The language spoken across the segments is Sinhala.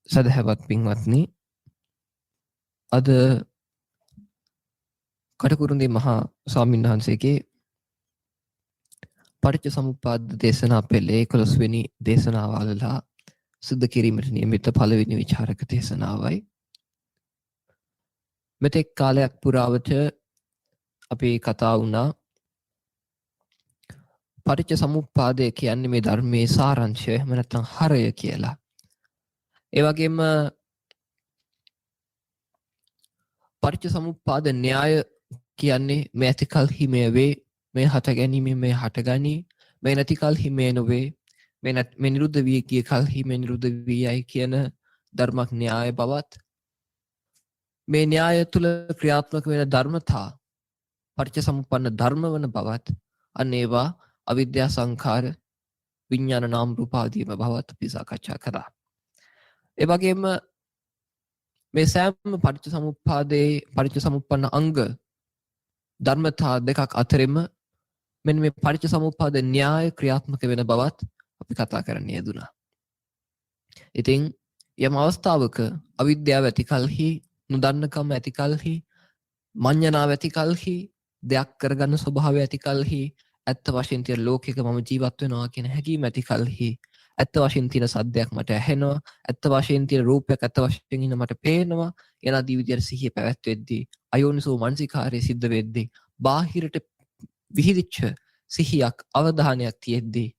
සදහැවත් පින්වත්නි, අද කටුකුරුන්දී මහා ස්වාමීන් වහන්සේගේ පටිච්ච සමුප්පාද දේශනා පෙළේ 11 වෙනි දේශනාව අලලා සිද්ධ කිරීමට නියමිත පළවෙනි විචාරක දේශනාවයි. මෙතෙක් කාලයක් පුරාවට අපි කතා වුණා පටිච්ච සමුප්පාදය කියන්නේ මේ ධර්මයේ සාරංශය, එහෙම නැත්නම් හරය කියලා. ඒ වගේම පටිච්ච සමුප්පාද න්‍යාය කියන්නේ මේ ඇති කල්හි මේ වේ, මේ හට ගැනීමෙන් මේ හටගනී, මේ නැති කල්හි මේ නොවේ, මේ නිරුද්ධ වී ගිය කල්හි මේ නිරුද්ධ වී යයි කියන ධර්මක් න්‍යාය බවත්, මේ න්‍යාය තුළ ක්‍රියාත්මක වෙන ධර්මතා පටිච්ච සමුප්පන්න ධර්ම වන බවත්, අන්න ඒවා අවිද්‍යා සංඛාර විඥාන නාම රූප ආදීම බවත් අපි සාකච්ඡා කළා. ඒ වගේම මේ සෑම පටිච්ච සමුප්පන්න අංග ධර්මතා දෙකක් අතරින්ම මෙන්න මේ පටිච්ච සමුප්පාද න්‍යාය ක්‍රියාත්මක වෙන බවත් අපි කතා කරන්න යෙදුණා. ඉතින් යම් අවස්ථාවක අවිද්‍යාව ඇති කල්හි, නොදන්නකම ඇති කල්හි, මඤ්ඤණාව ඇති කල්හි, දෙයක් කරගන්න ස්වභාවය ඇති කල්හි, ඇත්ත වශයෙන් තියෙන ලෝකයක මම ජීවත් වෙනවා කියන හැඟීම ඇති කල්හි, ඇත්ත වශයෙන් තියෙන සද්දයක් මට ඇහෙනවා, ඇත්ත වශයෙන් තියෙන රූපයක් ඇත්ත වශයෙන් ඉන්න මට පේනවා, යනාදී විදියට සිහිය පැවැත්වෙද්දී, අයෝනිසෝ මනසිකාරය සිද්ධ වෙද්දී, බාහිරට විහිදිච්ච සිහියක් අවධානයක් තියෙද්දී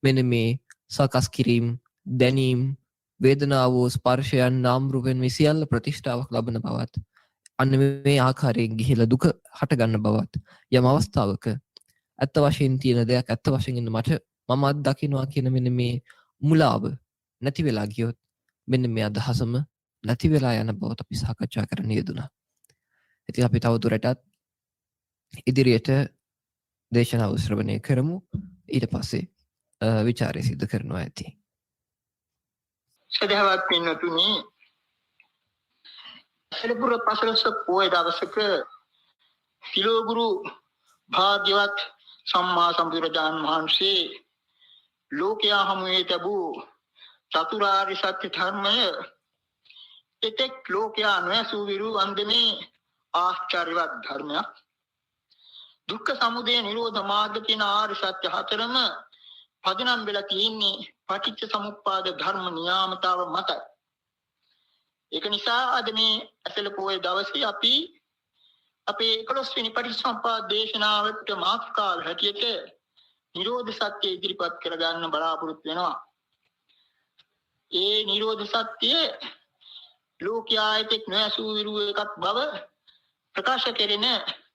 මෙන්න මේ සකස් කිරීම, දැනීම්, වේදනාවෝ, ස්පර්ශයන්, නාම රූපෙන් මේ සියල්ල ප්‍රතිෂ්ඨාවක් ලබන බවත්, අන්න මේ ආකාරයෙන් ගිහිලා දුක හටගන්න බවත්, යම් අවස්ථාවක ඇත්ත වශයෙන් තියෙන දෙයක් ඇත්ත වශයෙන් ඉන්න මට මම අත්දකින්නවා කියන මෙන්න මේ මුලාව නැති වෙලා ගියොත් මෙන්න මේ අදහසම නැති වෙලා යන බවත් අපි සාකච්ඡා කරන්න යෙදුණා. ඉතින් අපි තවදුරටත් ඉදිරියට දේශනාව ශ්‍රවණය කරමු. ඊට පස්සේ විචාරය සිදු කරනවා ඇති. සදහවත් පින්වතුනි, සලපුර පසළොස්වක පොය දවසක සිලෝගුරු භාග්‍යවත් සම්මා සම්බුදුරජාණන් වහන්සේ ලෝකයා හමුවේ තිබූ චතුරාර්ය සත්‍ය ධර්මය එතෙක් ලෝකයා නොඇසූ විරු අන්දමේ ආශ්චර්යවත් ධර්මයක්. දුක්ඛ සමුදය නිරෝධ මාර්ග කියන ආර්ය සත්‍ය හතරම පදනම් වෙලා තියෙන්නේ පටිච්ච සමුප්පාද ධර්ම නියාමතාව මතයි. ඒක නිසා අද මේ ඇසළ පොයේ දවසේ අපි අපේ 11 වෙනි පටිච්චසමුප්පාද දේශනාවට මාතෘකාව හැටියට නිරෝධ සත්‍ය ඉදිරිපත් කරගන්න බලාපොරොත්තු වෙනවා. ඒ නිරෝධ සත්‍ය ලෝකයායතෙක් නොඇසූ විරු එකක් බව ප්‍රකාශ කෙරෙන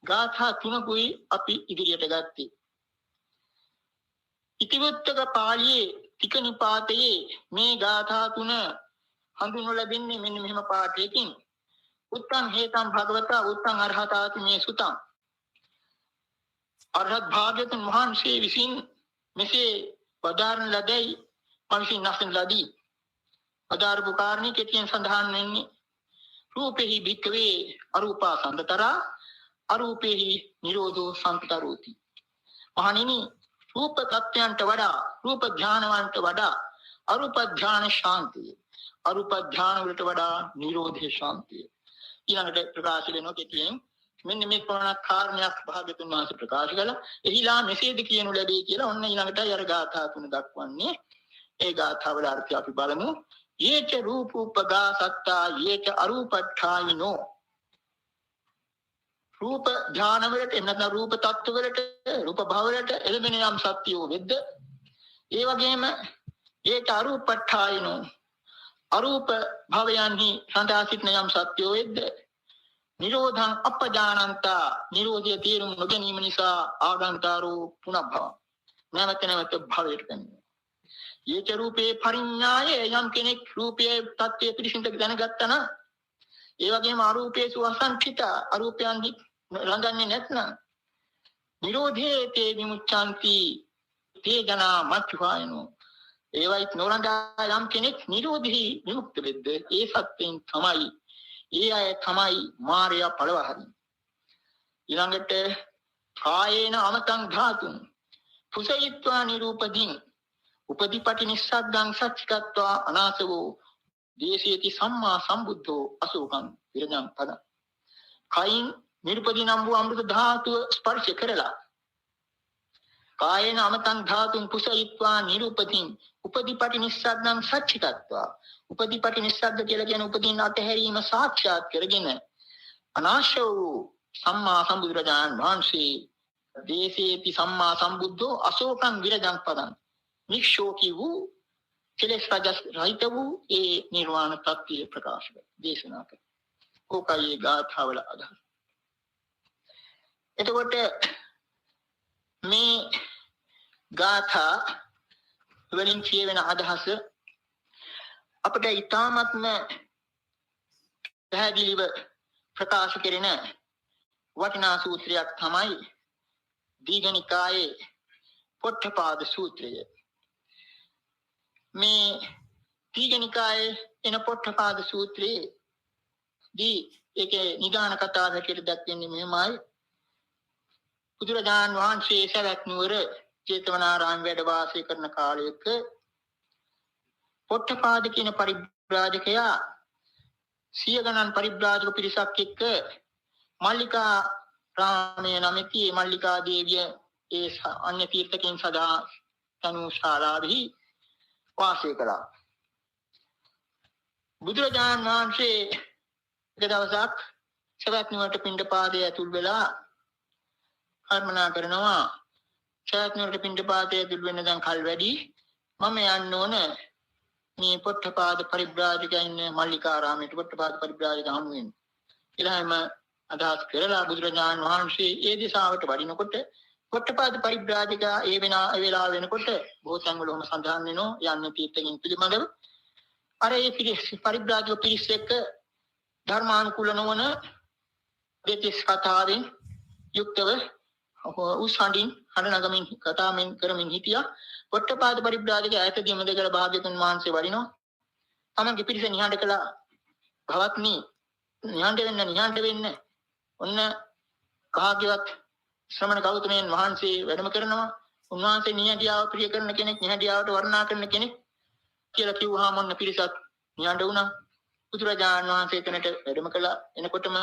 ගාථා තුනකුයි අපි ඉදිරියට ගත්තේ. ඉතිවුත්තක පාළියේ තික නිපාතයේ මේ ගාථා තුන හඳුන්වලා ලැබෙන්නේ මෙන්න මෙහෙම පාඨයකින්. උත්තං හේතං භගවතා උත්තං අරහතාති මේ සුතං. අරහත් භාග්‍යවතුන් වහන්සේ විසින් මෙසේ වදාරන ලදයි පවිසින් නැසන ලදී. අදාරපු කාරණේ කෙටියෙන් සඳහන් වෙන්නේ රූපෙහි භික්කවේ අරූපා සම්දතරා අරූපෙහි නිරෝධෝ සම්තරෝති. මහණෙනි, රූප තත්ත්වයන්ට වඩා, රූප ධානවන්ට වඩා අරූප ධාන ශාන්තිය, අරූප ධාන වලට වඩා නිරෝධේ ශාන්තිය. ඊළඟට ප්‍රකාශ වෙනවා කෙටියෙන් මෙන්න මේ ප්‍රමාණ කාරණයක් භාග්‍යතුන් වහන්සේ ප්‍රකාශ කළා. එහිලා මෙසේද කියනු ලැබේ කියලා ඔන්න ඊළඟට අර ගාථා තුන දක්වන්නේ. ඒ ගාථා වල අර්ථය අපි බලමු. යේච රූපෝපගා සත්තා යේච අරූපඨායිනෝ. රූප ධාන වලට එන්නත රූප තත්ත්ව වලට, රූප භව වලට එළඹෙන යම් සත්‍යෝ වෙද්ද, ඒ වගේම ඒක අරූපඨායිනෝ, අරූප භවයන්හි සඳහා සිටින යම් සත්‍යෝ වෙද්ද, නිරෝධං අපජානන්තා, නිරෝධය තේරුම් නොගැනීම නිසා ආගන්තාරෝ පුනබ්භව, නැවත නැවත භවයට පැමිණෙනවා. යේච රූපේ පරිඥාය, යම් කෙනෙක් රූපයේ තත්ත්වය පිළිසිඳ දැනගත්තා නම්, ඒ වගේම අරූපේසු අසංඛිත, අරූපයන්හි රඳන්නේ නැත්නම්, නිරෝධේ තේ විමුච්ඡanti තේ ජනා මච්චුහායනෝ, ඒවයිත් නොරඳා යම් කෙනෙක් නිරෝධී විමුක්ත වෙද්ද, ඒ සත්‍යයෙන් තමයි, ඒ අය තමයි මාර්යා පළවහරින්. ඊළඟට කායේන අමතං ධාතුන් පුසයිත්වා නිරූපදීන් උපදීපටි නිස්සග්ගං සච්චිකත්වා අනාසවෝ දේශේති සම්මා සම්බුද්ධෝ අසෝකං විරජං පදං. කයින් නිර්පදී නම් වූ අමෘත ධාතුව ස්පර්ශ කරලා කායේන අමතං ධාතුන් කුසයිත්වා නිරුපතින් උපදීපටි නිස්සද්දං සච්චිතත්වා. උපදීපටි නිස්සද්ද කියලා කියන උපදීන අතහැරීම සාක්ෂාත් කරගෙන අනාශය වූ සම්මා සම්බුදුරජාණන් වහන්සේ දේශේති සම්මා සම්බුද්ධෝ අශෝකං විරජං පදං. නික්ෂෝකී වූ කෙලෙස් රහිත වූ ඒ නිර්වාණ තත්ත්වය ප්‍රකාශ කර දේශනා කර. ඕකයි ගාථාවල අදහස. එතකොට මේ ගාථා වලින් කියවෙන අදහස අපිට ඊ타ත්ම පැහැදිලිව ප්‍රකාශ කෙරෙන වටිනා සූත්‍රයක් තමයි දීඝනිකායේ පොට්ටපාද සූත්‍රය. මේ දීඝනිකායේ එන පොට්ටපාද සූත්‍රයේ දී ඒකේ නිදාන කතාව හැටියට දැක්වෙන්නේ මෙහෙමයි. බුදුරජාණන් වහන්සේ සවැත් නුවර ජේතවනාරාම වැඩ වාසය කරන කාලයක පොට්ටපාද කියන පරිබ්‍රාජකයා සිය ගණන් පරිබ්‍රාජක පිරිසක් එක්ක මල්ලිකා රාමයේ නමැති මල්ලිකා දේවිය ඒ අන්‍ය තීර්ථකයන් සදා තනු ශාලාවෙහි වාසය කළා. බුදුරජාණන් වහන්සේ එක දවසක් සවැත් නුවරට පිණ්ඩපාතයේ ඇතුල් වෙලා කල්පනා කරනවා සවැත් නුවරට පිණ්ඩපාතයේ ඇතුල් වෙන්න දැන් කල් වැඩි, මම යන්න ඕන මේ පොට්ටපාද පරිබ්‍රාජකයන් මල්ලිකාරාමයට පොට්ටපාද පරිබ්‍රාජක හමු වෙන්න කියලා හැම අදහස් කරලා බුදුරජාණන් වහන්සේ ඒ දිශාවට වඩිනකොට පොට්ටපාද පරිබ්‍රාජකයා ඒ වෙලාව වෙනකොට බොහෝ තැන්වල ඔහොම සඳහන් වෙනවා යන්න තීර්ථකින් පිළිබඳව. අර ඒ පරිබ්‍රාජක පිරිස එක්ක ධර්මානුකූල නොවන දෙතිස් කතාවෙන් යුක්තව උසහඬින් හඬ නගමින් කතාවෙන් කරමින් හිටියා. පොට්ටපාද පරිබ්‍රාජක ඈතදීම දෙකලා භාග්‍යතුන් වහන්සේ වඩිනවා. තමන්ගේ පිරිස නිහඬ කළා. භවත්නි නිහඬ වෙන්න ඔන්න භාග්‍යවත් ශ්‍රමණ ගෞතමයන් වහන්සේ වැඩම කරනවා. උන්වහන්සේ නිහඬියාව ප්‍රිය කරන කෙනෙක්, නිහඬියාවට වර්ණනා කරන කෙනෙක් කියලා කිව්වහම ඔන්න පිරිසත් නිහඬ වුණා. බුදුරජාණන් වහන්සේ එතනට වැඩම කළා. එනකොටම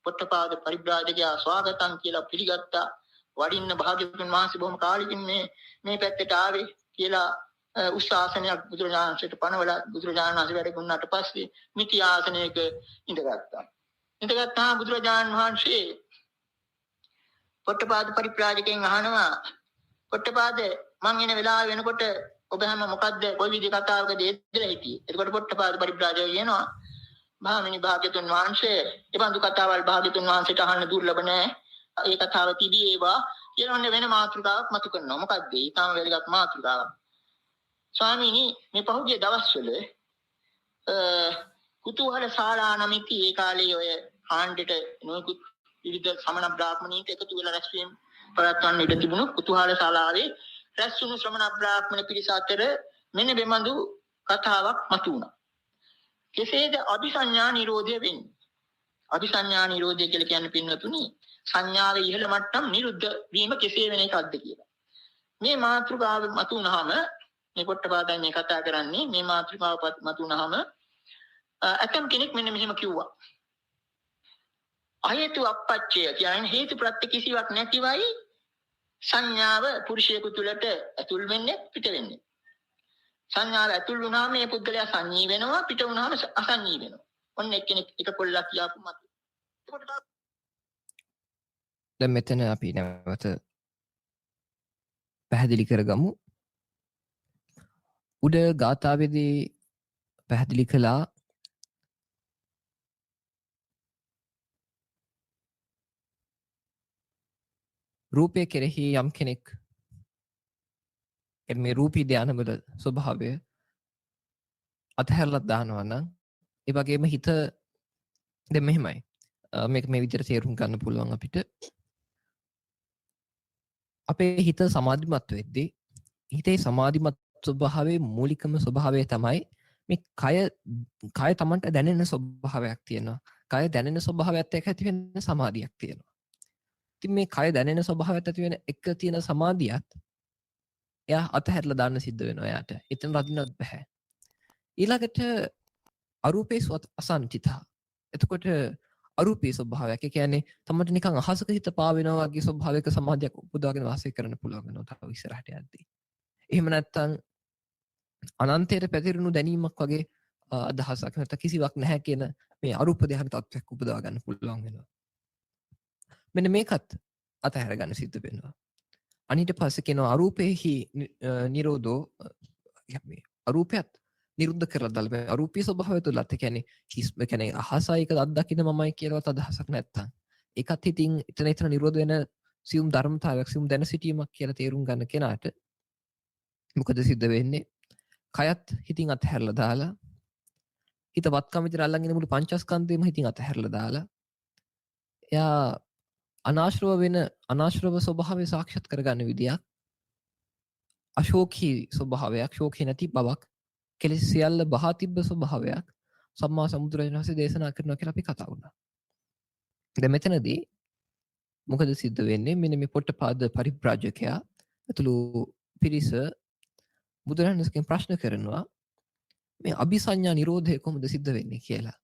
පොට්ටපාද පරිබ්‍රාජකයා ස්වාගතම් කියලා පිළිගත්තා. වඩින්න භාග්‍යවතුන් වහන්සේ බොහොම කාලෙකින් මේ පැත්තට ආවේ කියලා උස්සාසනයක් බුදුරජාණන්සේට පනවලා බුදුරජාණන් වහන්සේ වැඩ කරනාට පස්සේ මිටි ආසනයක ඉඳගත්තා. ඉඳගත්තා බුදුරජාණන් වහන්සේ පොට්ටපාද පරිබ්‍රාජකයන් අහනවා, පොට්ටපාද මං එන වෙලාව වෙනකොට ඔබ හැම මොකද්ද කොයි විදිහ කතාවකද එදලා හිටියේ? එතකොට පොට්ටපාද පරිබ්‍රාජකයා කියනවා, මහණෙනි භාග්‍යතුන් වහන්සේ ඒ බඳු කතාවල් භාග්‍යතුන් වහන්සේට අහන්න දුර්ලභ නැහැ. ඒ කතාව තිබී ඒවා කියනෝනේ වෙන මාතෘකාවක් මතු කරනවා. මොකද්ද? ඊටම වැදගත් මාතෘකාවක්. ස්වාමීනි මේ පහුගිය දවස්වල කුතුහල ශාලා නමිති ඒ කාලේ ඔය ආණ්ඩෙට නොයෙකුත් විවිධ සමන බ්‍රාහ්මණීන්ට එකතු වෙලා රැස්වීම පවත්වන්න ඉඩ තිබුණු කුතුහල ශාලාවේ රැස්වුණු ශ්‍රමණ බ්‍රාහ්මණ පිරිස අතර මෙන්න බෙමඳු කතාවක් මතු වුණා. කෙසේද අபிසඤ්ඤා නිරෝධය වෙන්නේ? අபிසඤ්ඤා නිරෝධය කියලා කියන්නේ පින්වතුනි සංඥාවේ ඉහළ මට්ටම් නිරුද්ධ වීම කෙසේ වෙන එකක්ද කියලා. මේ මාතෘකාව මතු වුණාම මේ පොට්ටපාදයන් මේ කතා කරන්නේ මේ මාතෘකාව මතු වුණාම අතම් කෙනෙක් මෙන්න මෙහෙම කිව්වා. අහේතු අපච්චය කියන්නේ හේතු ප්‍රත්‍ය කිසිවක් නැතිවයි සංඥාව පුරුෂයෙකු තුළට ඇතුල් වෙන්නේ පිට වෙන්නේ. සංඥාව ඇතුල් වුණාම මේ පුද්ගලයා සංඤී වෙනවා, පිට වුණාම අසංඤී වෙනවා. ඔන්න එක්කෙනෙක් එක පොල්ලක් කියාපු මත. දැන් මෙතන අපි නැවත පැහැදිලි කරගමු. උඩ ගාථාවේදී පැහැදිලි කළා රූපය කෙරෙහි යම් කෙනෙක් මේ රූපී ධානවල ස්වභාවය අතහැරලා දානවා නම් ඒ වගේම හිත දැන් මෙහෙමයි. මේක මේ විදිහට තේරුම් ගන්න පුළුවන් අපිට. අපේ හිත සමාධිමත් වෙද්දී හිතේ සමාධිමත් ස්වභාවයේ මූලිකම ස්වභාවය තමයි මේ කය තමන්ට දැනෙන ස්වභාවයක් තියෙනවා. කය දැනෙන ස්වභාවයත් එක්ක ඇති වෙන සමාධියක් තියෙනවා. ඉතින් මේ කය දැනෙන ස්වභාවයත් ඇති වෙන එක තියෙන සමාධියත් එයා අතහැරලා දාන්න සිද්ධ වෙනවා එයාට. එතන රදින්නත් බෑ. ඊළඟට අරූපේසු අසංචිතා. එතකොට අරූපී ස්වභාවයක්. ඒ කියන්නේ තමන්ට නිකන් අහසක හිත පාවෙනවා වගේ ස්වභාවයක සමාධියක් උපදවාගෙන වාසය කරන්න පුළුවන් වෙනවා තව ඉස්සරහට යද්දී. එහෙම නැත්නම් අනන්තයට පැතිරුණු දැනීමක් වගේ අදහසක් නැත්නම් කිසිවක් නැහැ කියන මේ අරූප ධ්‍යාන තත්ත්වයක් උපදවා ගන්න පුළුවන් වෙනවා. මෙන්න මේකත් අතහැර ගන්න සිද්ධ වෙනවා. අනිට පස්සේ කියනවා අරූපේහි නිරෝධෝ මේ අරූපයත් නිරුද්ධ කරලා දාලා මේ අරූපී ස්වභාවය තුලත් ඒ කියන්නේ කියන්නේ අහසයික අත්දකින්න මමයි කියලාවත් අදහසක් නැත්තම් ඒකත් හිතින් එතන නිරෝධ වෙන සියුම් ධර්මතාවයක් සියුම් දැන සිටීමක් කියලා තේරුම් ගන්න කෙනාට මොකද සිද්ධ වෙන්නේ? කයත් හිතින් අතහැරලා දාලා හිත වත්කම විතර අල්ලන් ඉන්න මුළු පංචස්කන්ධයම හිතින් අතහැරලා දාලා එයා අනාශ්‍රව ස්වභාවය සාක්ෂාත් කරගන්න විදියක් අශෝකී ස්වභාවයක් ශෝකී නැති බවක් කෙලෙස් සියල්ල බහා තිබ්බ ස්වභාවයක් සම්මා සම්බුදුරජාණන් වහන්සේ දේශනා කරනවා කියලා අපි කතා වුණා. දැන් මෙතනදී මොකද සිද්ධ වෙන්නේ? මෙන්න මේ පොට්ටපාද පරිබ්‍රාජකයා ඇතුළු පිරිස බුදුරජාණන් වහන්සේගෙන් ප්‍රශ්න කරනවා මේ අபிසඤ්ඤා නිරෝධය කොහොමද සිද්ධ වෙන්නේ කියලා.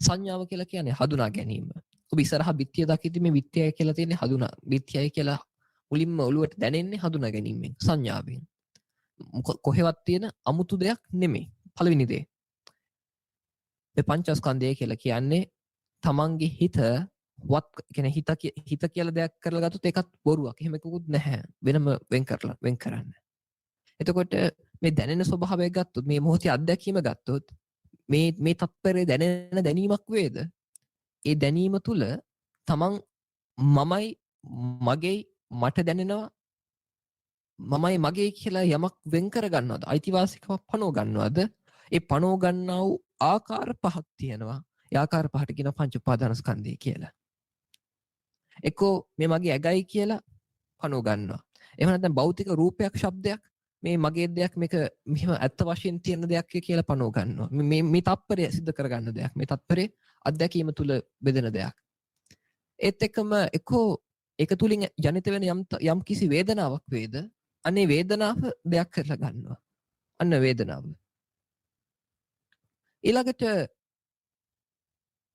සංඥාව කියලා කියන්නේ හඳුනා ගැනීම. ඔබ ඉස්සරහා බිත්තිය දකිද්දි මේ බිත්තියයි කියලා තියෙන්නේ හඳුනා. බිත්තියයි කියලා මුලින්ම ඔළුවට දැනෙන්නේ හඳුනා ගැනීමෙන් සංඥාවෙන්. කොහෙවත් තියෙන අමුතු දෙයක් නෙමෙයි. පළවෙනි දේ. මේ පංචස්කන්ධය කියලා කියන්නේ තමන්ගේ හිත කියන්නේ හිත කියලා දෙයක් කරලා ගත්තොත් ඒකත් බොරුවක්. එහෙම එකකුත් නැහැ. වෙනම වෙන් කරන්න. එතකොට මේ දැනෙන ස්වභාවය ගත්තොත් මේ මොහොතේ අත්දැකීම ගත්තොත් මේ තත්පරේ දැනෙන දැනීමක් වේද? ඒ දැනීම තුල තමන් මමයි මගේ මට දැනෙනවා මමයි මගේ කියලා යමක් වෙන් කර ගන්නවද? අයිතිවාසිකමක් පනව ගන්නවද? ඒ පනව ගන්නා වූ ආකාර පහක් තියෙනවා. ඒ ආකාර පහට කියන පංච උපාදානස්කන්ධය කියලා. එක්කෝ මේ මගේ ඇගයි කියලා පනව ගන්නවා. එහෙම නැත්නම් භෞතික රූපයක් ශබ්දයක් මේ මගේ දෙයක් මේක මෙහෙම ඇත්ත වශයෙන් තියෙන දෙයක් කියලා පනව ගන්නවා. මේ තත්පරය සිද්ධ කරගන්න දෙයක්. මේ තත්පරේ අත්දැකීම තුල බෙදෙන දෙයක්. ඒත් එක්කම එක්කෝ ඒක තුලින් ජනිත වෙන යම් කිසි වේදනාවක් වේද? අනේ වේදනාව දෙයක් කරලා ගන්නවා. අන්න වේදනාව. ඊළඟට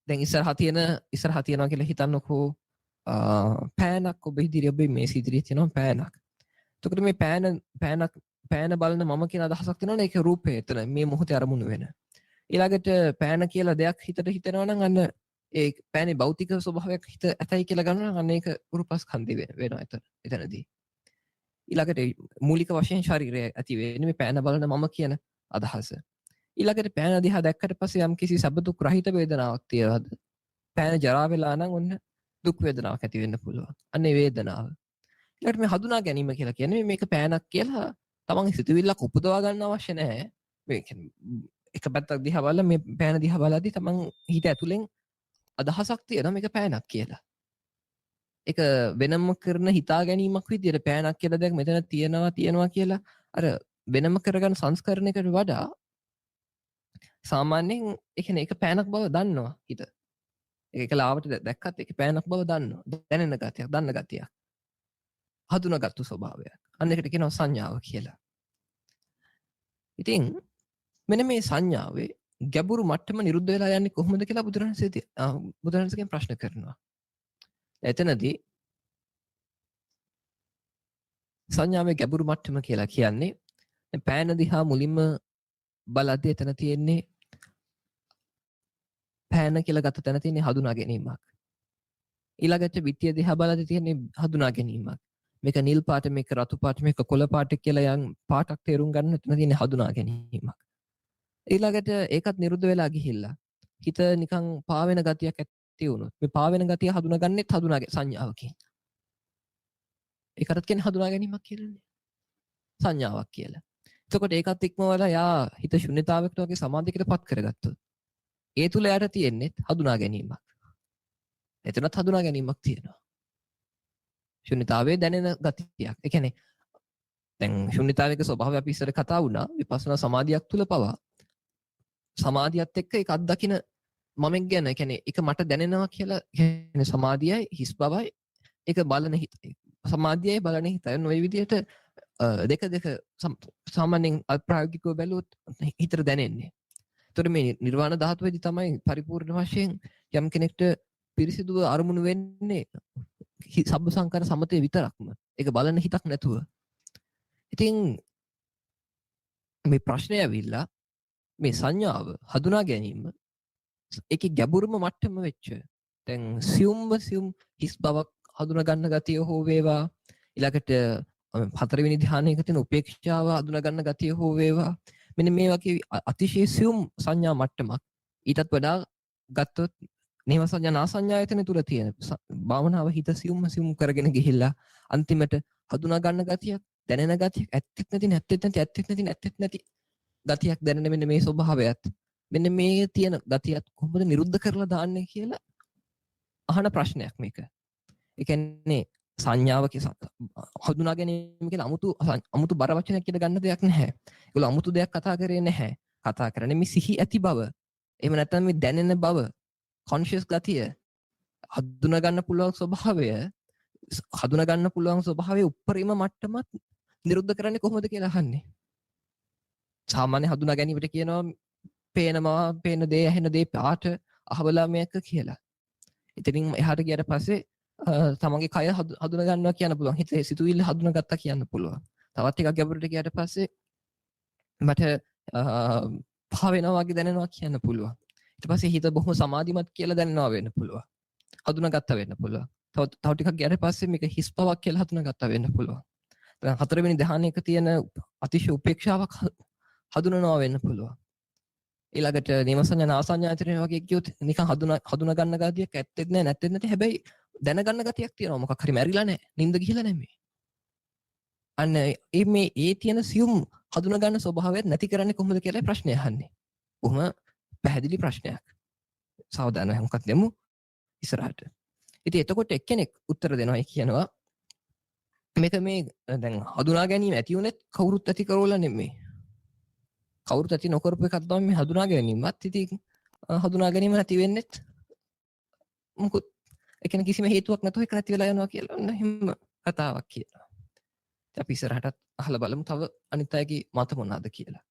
දැන් ඉස්සරහා තියනවා කියලා හිතන්නකෝ පෑනක් ඔබ ඉදිරියේ ඔබ මේ ඉදිරියේ තියෙනවා පෑනක්. එතකොට මේ පෑන බලන මම කියන අදහසක් තියෙනවනේ ඒක රූපය එතන මේ මොහොතේ අරමුණු වෙන. ඊළඟට පෑන කියලා දෙයක් හිතට හිතෙනවා නම් අන්න ඒ පෑනේ භෞතික ස්වභාවයක් හිත ඇතයි කියලා ගන්නවා නම් අන්න ඒක රූපස්කන්ධය වෙනවා එතනදී. ඊළඟට මූලික වශයෙන් ශරීරය ඇති වෙන්නේ මේ පෑන බලන මම කියන අදහස. ඊළඟට පෑන දිහා දැක්කට පස්සේ යම් කිසි සබ්බ දුක් රහිත වේදනාවක් තියවද? පෑන ජරා වෙලා නම් ඔන්න දුක් වේදනාවක් ඇති වෙන්න පුළුවන්. අන්න ඒ වේදනාව. ඊළඟට මේ හඳුනා ගැනීම කියලා කියන්නේ මේක පෑනක් කියලා තමන් සිතුවිල්ලක් උපදවා ගන්න අවශ්‍ය නැහැ. මේ එක පැත්තක් දිහා බලලා මේ පෑන දිහා බලද්දි තමන් හිත ඇතුලෙන් අදහසක් තියෙනවා මේක පෑනක් කියලා. ඒක වෙනම කරන හිතා ගැනීමක් විදියට පෑනක් කියලා දෙයක් මෙතන තියෙනවා කියලා අර වෙනම කරගන්න සංස්කරණයකට වඩා සාමාන්‍යයෙන් ඒ කියන්නේ ඒක පෑනක් බව දන්නවා හිත. ඒක ලාවට දැක්කත් ඒක පෑනක් බව දන්නවා. දැනෙන ගතියක්, දන්න ගතියක්. හඳුනාගත්තු ස්වභාවයක්. අන්න ඒකට කියනවා සංඥාව කියලා. ඉතින් මෙන්න මේ සංඥාවේ ගැඹුරු මට්ටම නිරුද්ධ වෙලා යන්නේ කොහොමද කියලා බුදුරජාණන්සේගෙන් ප්‍රශ්න කරනවා. එතනදී සංඥාවේ ගැඹුරු මට්ටම කියලා කියන්නේ පෑන දිහා මුලින්ම බලද්දී එතන තියෙන්නේ පෑන කියලා ගත තැන තියෙන්නේ හඳුනා ගැනීමක්. ඊළඟට විත්‍ය දිහා බලද්දී තියෙන්නේ හඳුනා ගැනීමක්. මේක නිල් පාට මේක රතු පාට මේක කොළ පාට කියලා යම් පාටක් තේරුම් ගන්න එතන තියෙන්නේ හඳුනා ගැනීමක්. ඊළඟට ඒකත් නිරුද්ධ වෙලා ගිහිල්ලා හිත නිකන් පාවෙන ගතියක් ඇති වුණොත් මේ පාවෙන ගතිය හඳුනාගන්නෙත් හඳුනාගේ සංඥාවකින්. ඒකටත් කියන්නේ හඳුනා ගැනීමක් කියලානේ. සංඥාවක් කියලා. එතකොට ඒකත් ඉක්මවලා යා හිත ශුන්‍යතාවයකට වගේ සමාධියකට පත් කරගත්තොත් ඒ තුල යට තියෙන්නේ හඳුනා ගැනීමක්. එතනත් හඳුනා ගැනීමක් තියෙනවා. ශුන්‍යතාවයේ දැනෙන ගතියක්. ඒ කියන්නේ දැන් ශුන්‍යතාවයක ස්වභාවය අපි ඉස්සර කතා වුණා විපස්සනා සමාධියක් තුල පවා සමාධියත් එක්ක ඒක අත්දකින මමෙක් ගැන කියන්නේ ඒක මට දැනෙනවා කියලා කියන්නේ සමාධියයි හිස් බවයි ඒක බලන හිත. සමාධියයි බලන හිතයි ඔය විදිහට දෙක සාමාන්‍යයෙන් ප්‍රායෝගිකව බැලුවොත් හිතට දැනෙන්නේ. එතකොට මේ නිර්වාණ ධාතුවේදී තමයි පරිපූර්ණ වශයෙන් යම් කෙනෙක්ට පිරිසිදුව අරමුණු වෙන්නේ සබ්බ සංකාර සමතේ විතරක්ම. ඒක බලන හිතක් නැතුව. ඉතින් මේ ප්‍රශ්නය ඇවිල්ලා මේ සංඥාව හඳුනා ගැනීම ඒකේ ගැඹුරුම මට්ටම වෙච්ච. දැන් සියුම් හිස් බවක් හඳුනා ගන්න ගතිය හෝ වේවා ඊළඟට හතරවෙනි ධ්‍යානයක තියෙන උපේක්ෂාව හඳුනා ගන්න ගතිය හෝ වේවා මෙන්න මේ වගේ අතිශය සියුම් සංඥා මට්ටමක් ඊටත් වඩා ගත්තොත් නේව සංඥා නා සංඥායතන තුල තියෙන භාවනාව හිත සියුම් කරගෙන ගිහිල්ලා අන්තිමට හඳුනා ගන්න ගතියක් දැනෙන ගතියක් ඇත්තෙත් නැති ගතියක් දැනෙන මෙන්න මේ ස්වභාවයත් මෙන්න මේ තියෙන ගතියත් කොහොමද නිරුද්ධ කරලා දාන්නේ කියලා අහන ප්‍රශ්නයක් මේක. ඒ කියන්නේ සංඥාව හඳුනා ගැනීම කියලා අමුතු බර වචනයක් කියලා ගන්න දෙයක් නැහැ. ඒගොල්ලෝ අමුතු දෙයක් කතා කරේ නැහැ. කතා කරන්නේ මේ සිහි ඇති බව. එහෙම නැත්නම් මේ දැනෙන බව, කොන්ෂියස් ගතිය, හඳුනා ගන්න පුළුවන් ස්වභාවය, හඳුනා ගන්න පුළුවන් ස්වභාවයේ උප්පරිම මට්ටමත් නිරුද්ධ කරන්නේ කොහොමද කියලා අහන්නේ. සාමාන්‍ය හඳුනා ගැනීමට කියනවා පේනවා, පේන දේ, ඇහෙන දේ පාට අහවලා මේක කියලා. ඉතින් එහාට ගියට පස්සේ තමන්ගේ කය හඳුනා ගන්නවා කියන්න පුළුවන්. හිතේ සිතුවිල්ල හඳුනා ගත්තා කියන්න පුළුවන්. තවත් ටිකක් ගැඹුරට ගියට පස්සේ මට පහ වෙනවා වගේ දැනෙනවා කියන්න පුළුවන්. ඊට පස්සේ හිත බොහොම සමාධිමත් කියලා දැනෙනවා වෙන්න පුළුවන්. හඳුනා ගත්තා වෙන්න පුළුවන්. තව ටිකක් ගියට පස්සේ මේක හිස් බවක් කියලා හඳුනා ගත්තා වෙන්න පුළුවන්. දැන් හතරවෙනි ධ්‍යානයක තියෙන අතිශය උපේක්ෂාවක් හඳුනනවා වෙන්න පුළුවන්. ඊළඟට නේමසඤ්ඤා නාසඤ්ඤායතන වගේ කියොත් නිකන් හඳුනා ගන්න ගතියක් ඇත්තෙත් නැහැ නැත්තෙත් නැති හැබැයි දැනගන්න ගතියක් තියෙනවා මොකක් හරි මැරිලා නැහැ නිින්ද ගිහලා නැහැ මේ. අන්න මේ තියෙන සියුම් හඳුනා ගන්න ස්වභාවයත් නැති කරන්නේ කොහොමද කියලා ප්‍රශ්නය අහන්නේ. බොහොම පැහැදිලි ප්‍රශ්නයක්. සාවධානව මොකක්ද දෙමු ඉස්සරහට. ඉතින් එතකොට එක්කෙනෙක් උත්තර දෙනවා කියනවා මේක මේ දැන් හඳුනා ගැනීම ඇති උනේත් කවුරුත් ඇති කරවලා නෙමෙයි. කවුරුත් ඇති නොකරපු එකක් තමයි මේ හඳුනා ගැනීමත්. ඉතින් හඳුනා ගැනීම නැති වෙන්නෙත් මොකද ඒ කියන්නේ කිසිම හේතුවක් නැතුව ඒක නැති වෙලා යනවා කියලා ඔන්න එහෙම කතාවක් කියනවා. ඉතින් අපි ඉස්සරහටත් අහලා බලමු තව අනිත් අයගේ මත මොනවාද කියලා.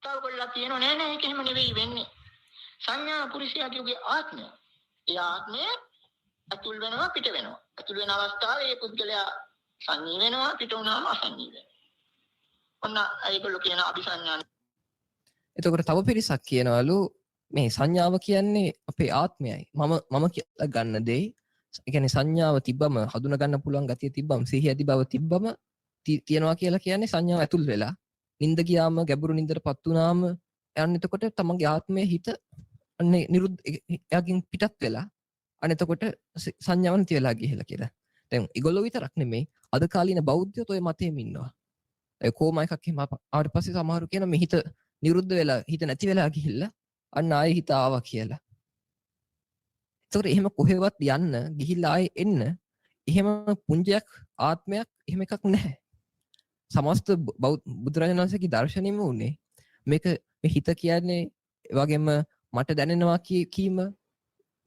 තව කොල්ලා කියනවා නෑ ඒක එහෙම නෙවෙයි වෙන්නේ. සංඥා පුරුෂයාගේ ආත්මය. ඒ ආත්මය අතුල් වෙනවා පිට වෙනවා. අතුල් වෙන අවස්ථාවේ ඒ පුද්ගලයා සංඤී වෙනවා පිට වුණාම අසංඤී වෙනවා. ඔන්න ඒගොල්ලෝ කියන අபிසංඥාන. එතකොට තව පිරිසක් කියනවලු මේ සංඥාව කියන්නේ අපේ ආත්මයයි. මම කියලා ගන්න දෙයි. ඒ කියන්නේ සංඥාව තිබ්බම හඳුනා ගන්න පුළුවන් ගතිය තිබ්බම සිහිය ඇති බව තිබ්බම තියනවා කියලා කියන්නේ සංඥාව ඇතුල් වෙලා. නිින්ද ගියාම ගැඹුරු නිින්දටපත් වුණාම යන්න එතකොට තමන්ගේ ආත්මයේ හිත අන්නේ නිරුද්ධ එයාගෙන් පිටත් වෙලා අන්න එතකොට සංඥාව නැති වෙලා ගිහිලා කියලා. දැන් ඒගොල්ලෝ විතරක් නෙමෙයි අද කාලීන බෞද්ධයෝ ඔය මතෙම ඉන්නවා. ඒ කොහොම එකක් එහෙම ආවට පස්සේ සමහරු කියන මේ හිත නිරුද්ධ වෙලා හිත නැති වෙලා ගිහිල්ලා අන්න ආයෙ හිත ආවා කියලා. ඒතකොට එහෙම කොහෙවත් යන්න ගිහිල්ලා ආයෙ එන්න එහෙම පුංජයක් ආත්මයක් එහෙම එකක් නැහැ. සමස්ත බුදුරජාණන් වහන්සේගේ දර්ශනෙම උනේ මේක මේ හිත කියන්නේ වගේම මට දැනෙනවා කීම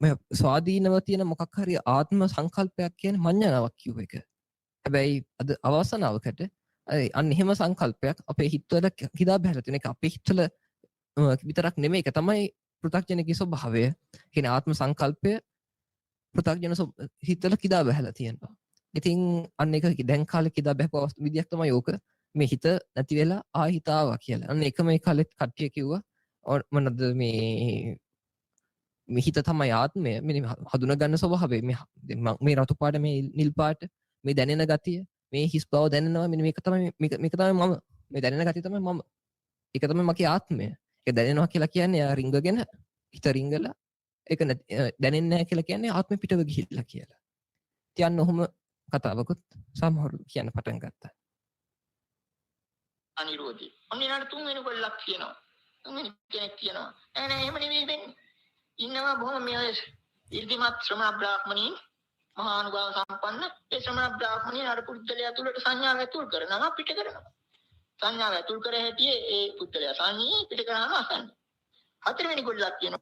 මේ ස්වාධීනව තියෙන මොකක් හරි ආත්ම සංකල්පයක් කියන්නේ මඤ්ඤණාවක් කියව එක. හැබැයි අද අවසනාවකට අන්න එහෙම සංකල්පයක් අපේ හිතවල කිදා බහැලා තියෙන එක අපේ හිතවල විතරක් නෙමෙයි ඒක තමයි පෘථග්ජනකී ස්වභාවය. කියන්නේ ආත්ම සංකල්පය පෘථග්ජන හිතවල කිදා බහැලා තියෙනවා. ඉතින් අන්න ඒක දැන් කාලේ කිදා බහපු විදියක් තමයි ඕක. මේ හිත නැති වෙලා ආයෙ හිත ආවා කියලා. අන්න එකම ඒ කාලෙත් කට්ටිය කිව්වා මොනද මේ හිත තමයි ආත්මය. මේ හඳුනා ගන්න ස්වභාවය. මේ රතු පාට මේ නිල් පාට මේ දැනෙන ගතිය මේ හිස් බව දැනෙනවා මෙන්න මේක තමයි මම. මේ දැනෙන ගතිය තමයි මම. ඒක තමයි මගේ ආත්මය. ඒක දැනෙනවා කියලා කියන්නේ ආ රිංගගෙන හිත රිංගලා ඒක දැනෙන්නේ නැහැ කියලා කියන්නේ ආත්මෙ පිටව ගිහිල්ලා කියලා. තියන්න ඔහොම කතාවකුත් සමහරු කියන්න පටන් ගත්තා. අනිරෝධී. ඔන්න ඊළඟ තුන්වෙනි කොල්ලක් කියනවා. තුන්වෙනි කෙනෙක් කියනවා. නෑ එහෙම නෙවෙයි වෙන්නේ. ඉන්නවා බොහොම මේ ඉර්ධිමත් ශ්‍රමණ බ්‍රාහ්මණීන් මහානුභාව සම්පන්න ඒ ශ්‍රමණ බ්‍රාහ්මණීන් අර පුද්ගලයා තුළට සංඥාව ඇතුල් කරනවා පිට කරනවා. සංඥාව ඇතුල් කර හැටියේ ඒ පුද්ගලයා සංඥී පිට කරනවා අසන්නේ. හතරවෙනි කොල්ලක් කියනවා.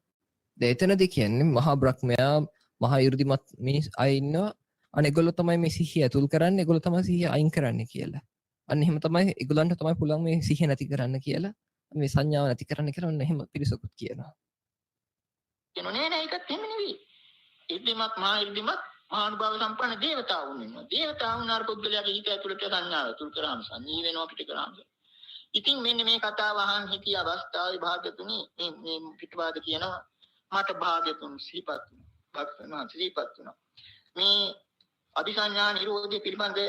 දෙතනදී කියන්නේ මහා බ්‍රහ්මයා මහා 이르දිමත් මිනිස් අය ඉන්නවා. අනේ ඒගොල්ලෝ තමයි මේ සිහිය ඇතුල් කරන්නේ. ඒගොල්ලෝ තමයි සිහිය අයින් කරන්නේ කියලා. අන්න එහෙම තමයි ඒගොල්ලන්ට තමයි පුළුවන් මේ සිහිය නැති කරන්න කියලා. මේ සංඥාව නැති කරන්න කරන්න එහෙම පිරිසකුත් කියනවා. එනෝ නෑ ඒකත් එහෙම නෙවෙයි. ඉර්ධිමත් මහා ඉර්ධිමත් මහානුභාව සම්පන්න දේවතාවුන් ඉන්නවා. දේවතාවුන් අර පුද්ගලයාගේ හිත ඇතුළට සංඥාව තුල් කරාම සංජී වෙනවා පිට කරාම. ඉතින් මෙන්න මේ කතාව අහන් හිටිය අවස්ථාවේ භාග්‍යතුනි මේ පිටවාද කියනවා මට භාග්‍යතුන් සිහිපත් වුණා. භක්තනා සිහිපත් වුණා. මේ අபிසඤ්ඤා නිරෝධය පිළිබඳ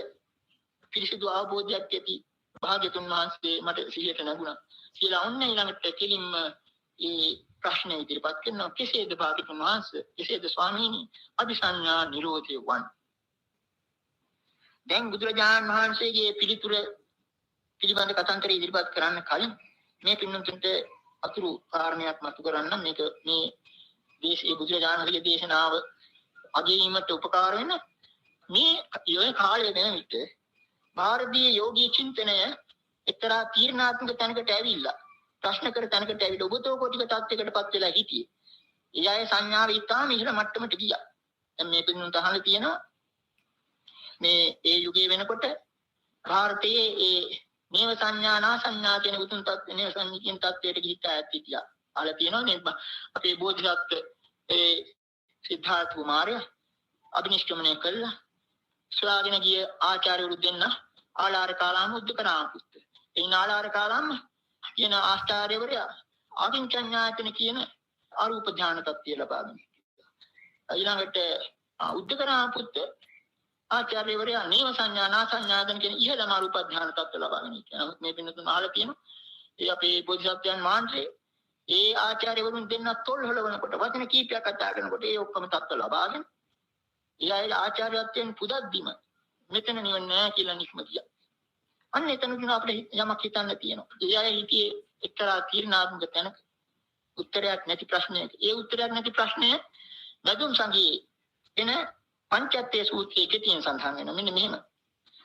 පිරිසිදු අවබෝධයක් ඇති භාග්‍යතුන් වහන්සේ මට සිහියට නැගුණා. කියලා ඔන්න ඊළඟට කෙලින්ම ඒ ප්‍රශ්න ඉදිරිපත් කරනවා කෙසේද භාග්‍යතුන් වහන්සේ කෙසේද ස්වාමීනි අபிසඤ්ඤා නිරෝධය වන්නේ. දැන් බුදුරජාණන් වහන්සේගේ පිළිතුර පිළිබඳ කතාන්තරය ඉදිරිපත් කරන්න කලින් මේ පින්නතුන්ට අතුරු කාරණයක් මතු කරන්න මේක මේ දේශයේ බුදුරජාණන්ගේ දේශනාව අගීමට උපකාර වෙන මේ යෝය කාලයේ වෙන විට ಭಾರತೀಯ යෝගී චින්තනය එක්තරා තීර්ණාත්මක තැනකට ඇවිල්ලා ප්‍රශ්න කර තැනකට ඇවිල්ලා ඔබතෝ කොටික තත්යකටපත් වෙලා හිටියේ. ඒ අය සංඥාව ඉතාම ඉහළ මට්ටමට ගියා. දැන් මේ පින්නතුන්ට අහන්න තියෙනවා මේ ඒ යුගයේ වෙනකොට ಭಾರತයේ ඒ නේව සංඥා නා සංඥා කියන උතුම් තත්ත්ව නේව සංඥිකින් තත්ත්වයට ගිහිලා ඇතිතියා. අහලා තියෙනවා නේ අපේ බෝධිසත්ව ඒ සිද්ධාර්ථ කුමාරයා අභිනිෂ්ක්‍මණය කළා. ශ්‍රාවණ ගිය ආචාර්යවරු දෙන්න ආලාර කාලාම උද්දකරාම පුත්ත. ඒ නාලාර කාලාම කියන ආචාර්යවරයා ආකින්චඤ්ඤායතන කියන අරූප ධාන තත්ත්වය ලබා ගන්න. ඊළඟට උද්දකරාම පුත්ත ආචාර්යවරයා නේව සංඥා නා සංඥාදන කියන ඉහළම රූප ධානය තත්ත්ව ලබා ගැනීම. නමුත් මේ පින්නතුන් අහලා තියෙනවා. ඒ අපේ බෝධිසත්වයන් වහන්සේ ඒ ආචාර්යවරුන් දෙන්න තොල් හලවනකොට වචන කීපයක් කතා කරනකොට ඒ ඔක්කොම තත්ත්ව ලබාගෙන ඒ අය ආචාර්යත්වයෙන් පුදද්දිම මෙතන නිවන නැහැ කියලා නික්ම ගියා. අන්න එතනදී අපිට යමක් හිතන්න තියෙනවා. ඒ අය හිතියේ එක්තරා තීර්ණාත්මක තැනක උත්තරයක් නැති ප්‍රශ්නයක. ඒ උත්තරයක් නැති ප්‍රශ්නය නදුම් සංගී එන පංචත්තේ සූත්‍රයේ තියෙන සඳහන් වෙනවා. මෙන්න මෙහෙම.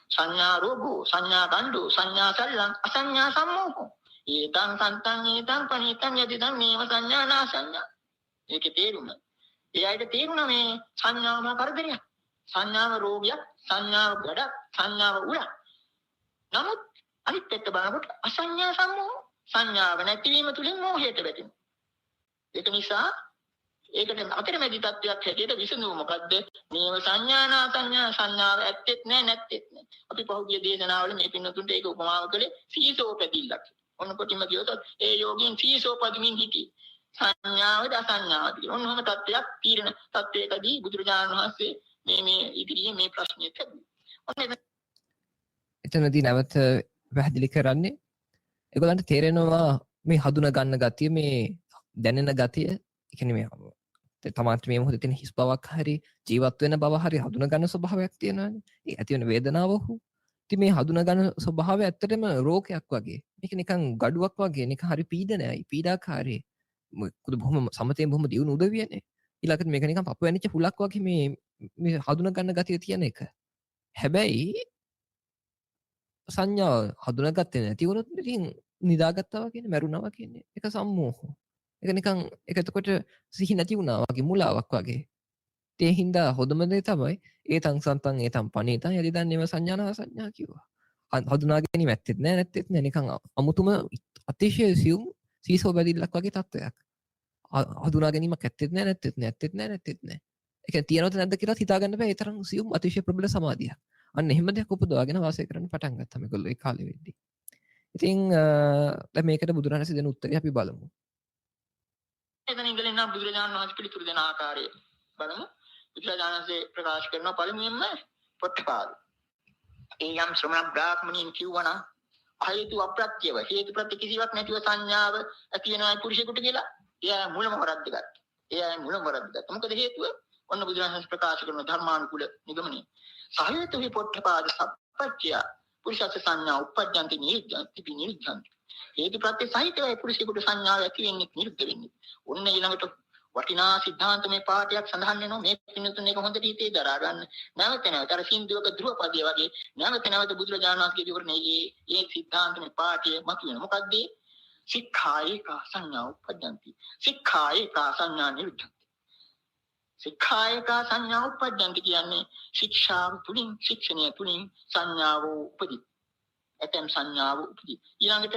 සංඥා රෝගෝ සංඥා ගණ්ඩෝ සංඥා සල්ලං අසංඥා සම්මෝහෝ ඒතං සන්තං ඒතං පණිතං යදිදං මේව සංඥා නා සංඥා. ඒකේ තේරුම. ඒ අයිට තේරුණා මේ සංඥාවම කරදරයක්. සංඥාව රෝගයක්, සංඥාව ගඩක්, සංඥාව උලක්. නමුත් අනිත් පැත්ත බලනකොට අසංඥා සම්මෝහ සංඥාව නැතිවීම තුලින් මෝහයට වැටෙනවා. ඒක නිසා ඒකට අතරමැදි තත්ත්වයක් හැටියට විසඳුම මොකද්ද? මේව සංඥානා සංඥා සංඥාව ඇත්තෙත් නැහැ නැත්තෙත් නැහැ. අපි පහුගිය දේශනාවල මේ පින්නතුන්ට ඒක උපමාව කළේ සීසෝ පැතිල්ලක්. ඔන්න කොටිම කියොත් ඒ යෝගීන් සීසෝ පදමින් හිටියේ. සංඥාවද අසංඥාවද කියලා. ඔන්න ඔහම තත්ත්වයක් තීරණ තත්ත්වයකදී බුදුරජාණන් වහන්සේ මේ ඉදිරියේ මේ ප්‍රශ්නය කළා. එතනදී නැවත පැහැදිලි කරන්නේ ඒගොල්ලන්ට තේරෙනවා මේ හඳුනා ගන්න ගතිය මේ දැනෙන ගතිය කියන්නේ මේ තමාට මේ මොහොතේ තියෙන හිස් බවක් හරි ජීවත් වෙන බව හරි හඳුනා ගන්න ස්වභාවයක් තියෙනවානේ. ඒ ඇති වෙන වේදනාව හෝ ඉතින් මේ හඳුනා ගන්න ස්වභාවය ඇත්තටම රෝගයක් වගේ. මේක නිකන් ගඩුවක් වගේ නිකන් හරි පීඩනයයි පීඩාකාරී. මොකද බොහොම සමතෙන් බොහොම දියුණු උදවියනේ. ඊළඟට මේක නිකන් පපු වෙනිච්ච හුලක් වගේ මේ හඳුනා ගන්න ගතිය තියෙන එක. හැබැයි සංඥාව හඳුනාගත්තේ නැති වුණොත් ඉතින් නිදාගත්තා වගේනේ මැරුණා වගේනේ. ඒක සම්මෝහෝ. ඒක නිකන් ඒක එතකොට සිහි නැති වුණා වගේ මුලාවක් වගේ. ඒ හින්දා හොඳම දේ තමයි ඒතං සන්තං ඒතං පණීතං යදිදන් නේව සංඥානා සංඥා කිව්වා. හඳුනා ගැනීම ඇත්තෙත් නෑ නැත්තෙත් නෑ නිකන් අමුතුම අතිශය සියුම් සීසෝ බැදිල්ලක් වගේ තත්වයක්. හඳුනා ගැනීමක් ඇත්තෙත් නෑ නැත්තෙත් නෑ ඇත්තෙත් නෑ නැත්තෙත් නෑ. ඒ කියන්නේ තියනවද නැද්ද කියලා හිතා ගන්න බෑ. ඒ තරම් සියුම් අතිශය ප්‍රබල සමාධියක්. අන්න එහෙම දෙයක් උපදවාගෙන වාසය කරන්න පටන් ගත්තා මේගොල්ලෝ ඒ කාලෙ වෙද්දී. ඉතින් දැන් මේකට බුදුරජාණන් දෙන උත්තරය අපි බලමු. එතන ඉඳලා නම් බුදුරජාණන් වහන්සේ පිළිතුරු දෙන ආකාරය බලමු. බුදුරජාණන් වහන්සේ ප්‍රකාශ කරන පළමුවෙන්ම පොට්ටපාද. ඒ යම් ශ්‍රමණ බ්‍රාහ්මණින් කියවනා හේතු අප්‍රත්‍යව හේතු ප්‍රත්‍ය කිසිවක් නැතිව සංඥාව ඇති වෙනයි පුරුෂයෙකුට කියලා. එයා මුලම වරද්දගත්තා. එයා මුලම වරද්දගත්තා. මොකද හේතුව? ඔන්න බුදුරජාණන් වහන්සේ ප්‍රකාශ කරන ධර්මානුකූල නිගමනය. සහේතු හි පොට්ටපාද සප්පච්චය පුරුෂස්ස සංඥා උප්පජ්ජන්ති නිරුද්ධන්ති නිරුද්ධන්ති. හේතු ප්‍රත්‍ය සහිතවයි පුරුෂයෙකුට සංඥාව ඇති වෙන්නේ නිරුද්ධ වෙන්නේ. ඔන්න ඊළඟට වටිනා සිද්ධාන්ත මේ පාඩයක් සඳහන් වෙනවා. මේ පින්නතුන් එක හොඳට හිතේ දරා ගන්න. නැවත නැවත අර සින්දුවක ධ්‍රුවපදයේ වගේ නැවත නැවත බුදුරජාණන් වහන්සේගේ විවරණයේ මේ සිද්ධාන්ත මේ පාඩය මතුවෙන. මොකද්ද? සික්ඛායේකා සංඥා උප්පජ්ජන්ති. සික්ඛායේකා සංඥා නිරුද්ධන්ති. සික්ඛායේකා සංඥා උප්පජ්ජන්ති කියන්නේ ශික්ෂාව තුලින් ශික්ෂණය තුලින් සංඥාව උපදී. ඇතම් සංඥාව උපදී. ඊළඟට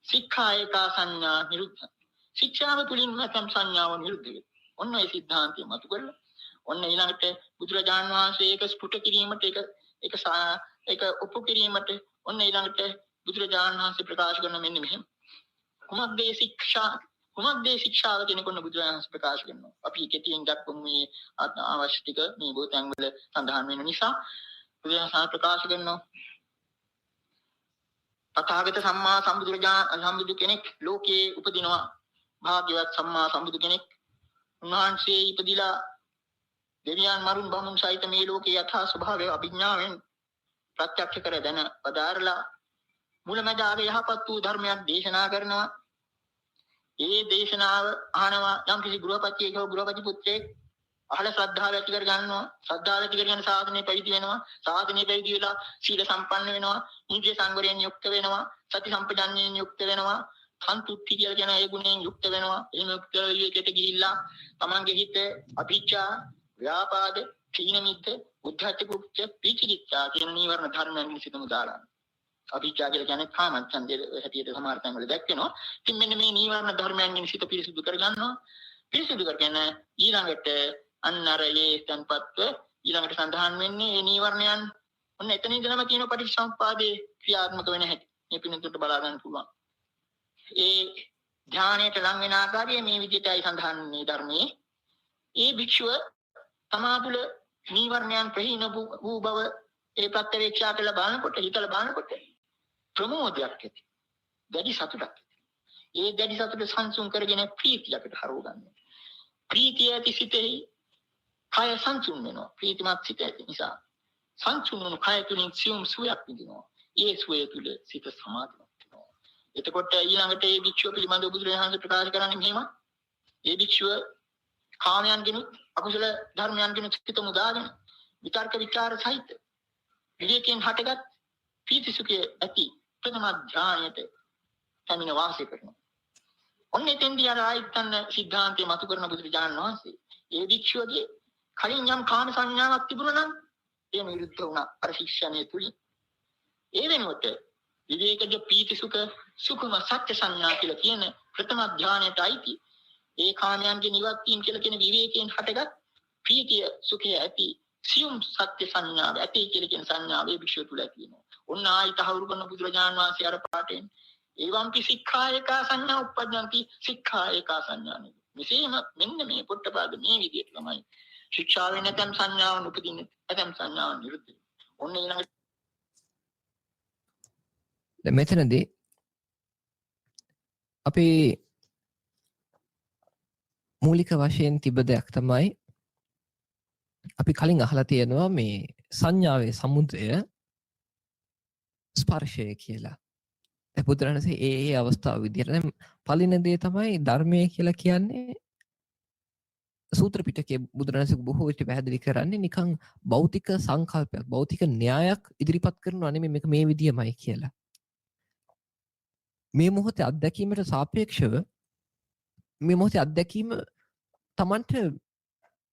සික්ඛා ඒකා සංඥා නිරුද්ධ. ශික්ෂාව තුලින් නැත්නම් සංඥාව නිරුද්ධ වෙනවා. ඔන්න ඒ સિદ્ધාන්තය මතු කරලා ඔන්න ඊළඟට බුදුරජාන් වහන්සේ ඒක ස්පුට කිරීමට ඒක ඔප්පු කිරීමට ඔන්න ඊළඟට බුදුරජාණන් වහන්සේ ප්‍රකාශ කරන මෙන්න මෙහෙම. කුමක්ද ඒ ශික්ෂා? කුමක්ද ඒ ශික්ෂාව කියන කොන්න බුදුරජාණන් වහන්සේ ප්‍රකාශ කරනවා. අපි කෙටියෙන් දක්වමු මේ අවශ්‍ය ටික මේ බොතන් වල සඳහන් වෙන නිසා බුදුරජාණන් වහන්සේ ප්‍රකාශ කරනවා. තථාගත සම්මා සම්බුදු කෙනෙක් ලෝකේ උපදිනවා. භාග්‍යවත් සම්මා සම්බුදු කෙනෙක් උන්වහන්සේ ඉපදිලා දෙවියන් මරුන් බමුණු සහිත මේ ලෝකේ යථා ස්වභාවය අභිඥාවෙන් ප්‍රත්‍යක්ෂ කර දැන පදාරලා මුලමදාග යහපත් වූ ධර්මයක් දේශනා කරනවා. ඒ දේශනාව අහනවා යම් කිසි ගෘහපතියෙක් හෝ ගෘහපති පුත්‍රයෙක් අහලා ශ්‍රද්ධාව ඇති කර ගන්නවා. ශ්‍රද්ධාව ඇති කරගෙන සාධනේ පැවිදි වෙනවා. සාධනේ පැවිදි වෙලා සීල සම්පන්න වෙනවා. ඉන්ද්‍රිය සංවරයෙන් යුක්ත වෙනවා. සති සම්පජාඤ්ඤයෙන් යුක්ත වෙනවා. සන්තුට්ඨි කියලා කියන ඒ ගුණයෙන් යුක්ත වෙනවා. එහෙම යුක්ත විවේකයට ගිහිල්ලා තමන්ගේ හිත අභිචා, ව්‍යාපාද, තීන මිද්ද, උද්ධච්ච කුච්ච, පීචිකිච්ඡා කියන නීවරණ ධර්මයන් විසිතම දාලා. අභිචා කියලා කියන්නේ කාමච්ඡන්දයේ හැටියට සමහර තැන්වල දැක්වෙනවා. ඉතින් මෙන්න මේ නීවරණ ධර්මයන්ගෙන් සිත පිරිසිදු කරගන්නවා. පිරිසිදු කරගෙන ඊළඟට අන්නරයේ තන්පත්ව ඊළඟට සඳහන් වෙන්නේ මේ නීවරණයන් ඔන්න එතන ඉඳලම තියෙන පටිච්චසමුප්පාදේ ක්‍රියාත්මක වෙන හැටි. මේ පිළිතුරට බලා ගන්න පුළුවන්. ඒ ධානයට ලං වෙන ආකාරය මේ විදිහටයි සඳහන් මේ ධර්මයේ. ඒ භික්ෂුව තමා තුළ නීවරණයන් ප්‍රහීන වූ බව ඒ ප්‍රත්‍යවේක්ෂා කළ බලනකොට හිතලා බලනකොට ප්‍රමෝදයක් ඇති. දැඩි සතුටක් ඇති. ඒ දැඩි සතුට සංසුන් කරගෙන ප්‍රීතියකට හරව ගන්නවා. ප්‍රීතිය ඇති සිතෙහි කය සංසුන් වෙනවා. ප්‍රීතිමත් සිත ඇති නිසා සංසුන් වුණු කය තුලින් සියුම් සුවයක් විඳිනවා. ඒ සුවය තුල සිත සමාධිමත් වෙනවා. එතකොට ඊළඟට ඒ භික්ෂුව පිළිබඳව බුදුරජාණන් ප්‍රකාශ කරන්නේ මෙහෙම. ඒ භික්ෂුව කාමයන්ගෙන් අකුසල ධර්මයන්ගෙන් සිත මුදාගෙන විතර්ක විචාර සහිත විවේකයෙන් හටගත් ප්‍රීති සුඛය ඇති ප්‍රථම ඥානයට සමින වාසය කරනවා. ඔන්න එතෙන්දී අර ආයතන සිද්ධාන්තය මතු කරන බුදුරජාණන් වහන්සේ ඒ භික්ෂුවගේ කලින් යම් කාම සංඥාවක් තිබුණා නම් ඒ නිරුද්ධ වුණා අර ශික්ෂණය තුලින්. ඒ වෙනුවට විවේකජ ප්‍රීති සුඛ සුඛම සත්‍ය සංඥා කියලා කියන ප්‍රථම ඥානයට අයිති ඒ කාමයන්ගේ නිවත් වීම කියලා කියන විවේකයෙන් හටගත් ප්‍රීතිය සුඛය ඇති සියුම් සත්‍ය සංඥාව ඇති කියලා කියන සංඥාව ඒ භික්ෂුව තුල ඇති වෙනවා. ඔන්න ආයි තහවුරු කරන බුදුරජාණන් වහන්සේ අර පාඩයෙන් ඒවම්පි සික්ඛා ඒකා සංඥා උප්පජ්ජಂತಿ සික්ඛා ඒකා සංඥානි. මෙසේම මෙන්න මේ පොට්ටපාද මේ විදිහට තමයි ශික්ෂාවෙන් නැත්නම් සංඥාවන් උපදින්නේ නැත්නම් සංඥාවන් නිරුද්ධ වෙනවා. ඔන්න ඊළඟට දැන් මෙතනදී අපි මූලික වශයෙන් තිබ දෙයක් තමයි අපි කලින් අහලා තියෙනවා මේ සංඥාවේ සමුදය ස්පර්ශය කියලා. දැන් බුදුරණසේ ඒ අවස්ථාව විදිහට දැන් පළවෙනි දේ තමයි ධර්මය කියලා කියන්නේ සූත්‍ර පිටකයේ බුදුරණසේ බොහෝ විට පැහැදිලි කරන්නේ නිකන් භෞතික සංකල්පයක්, භෞතික න්‍යායක් ඉදිරිපත් කරනවා නෙමෙයි මේක මේ විදියමයි කියලා. මේ මොහොතේ අත්දැකීමට සාපේක්ෂව මේ මොහොතේ අත්දැකීම Tamanට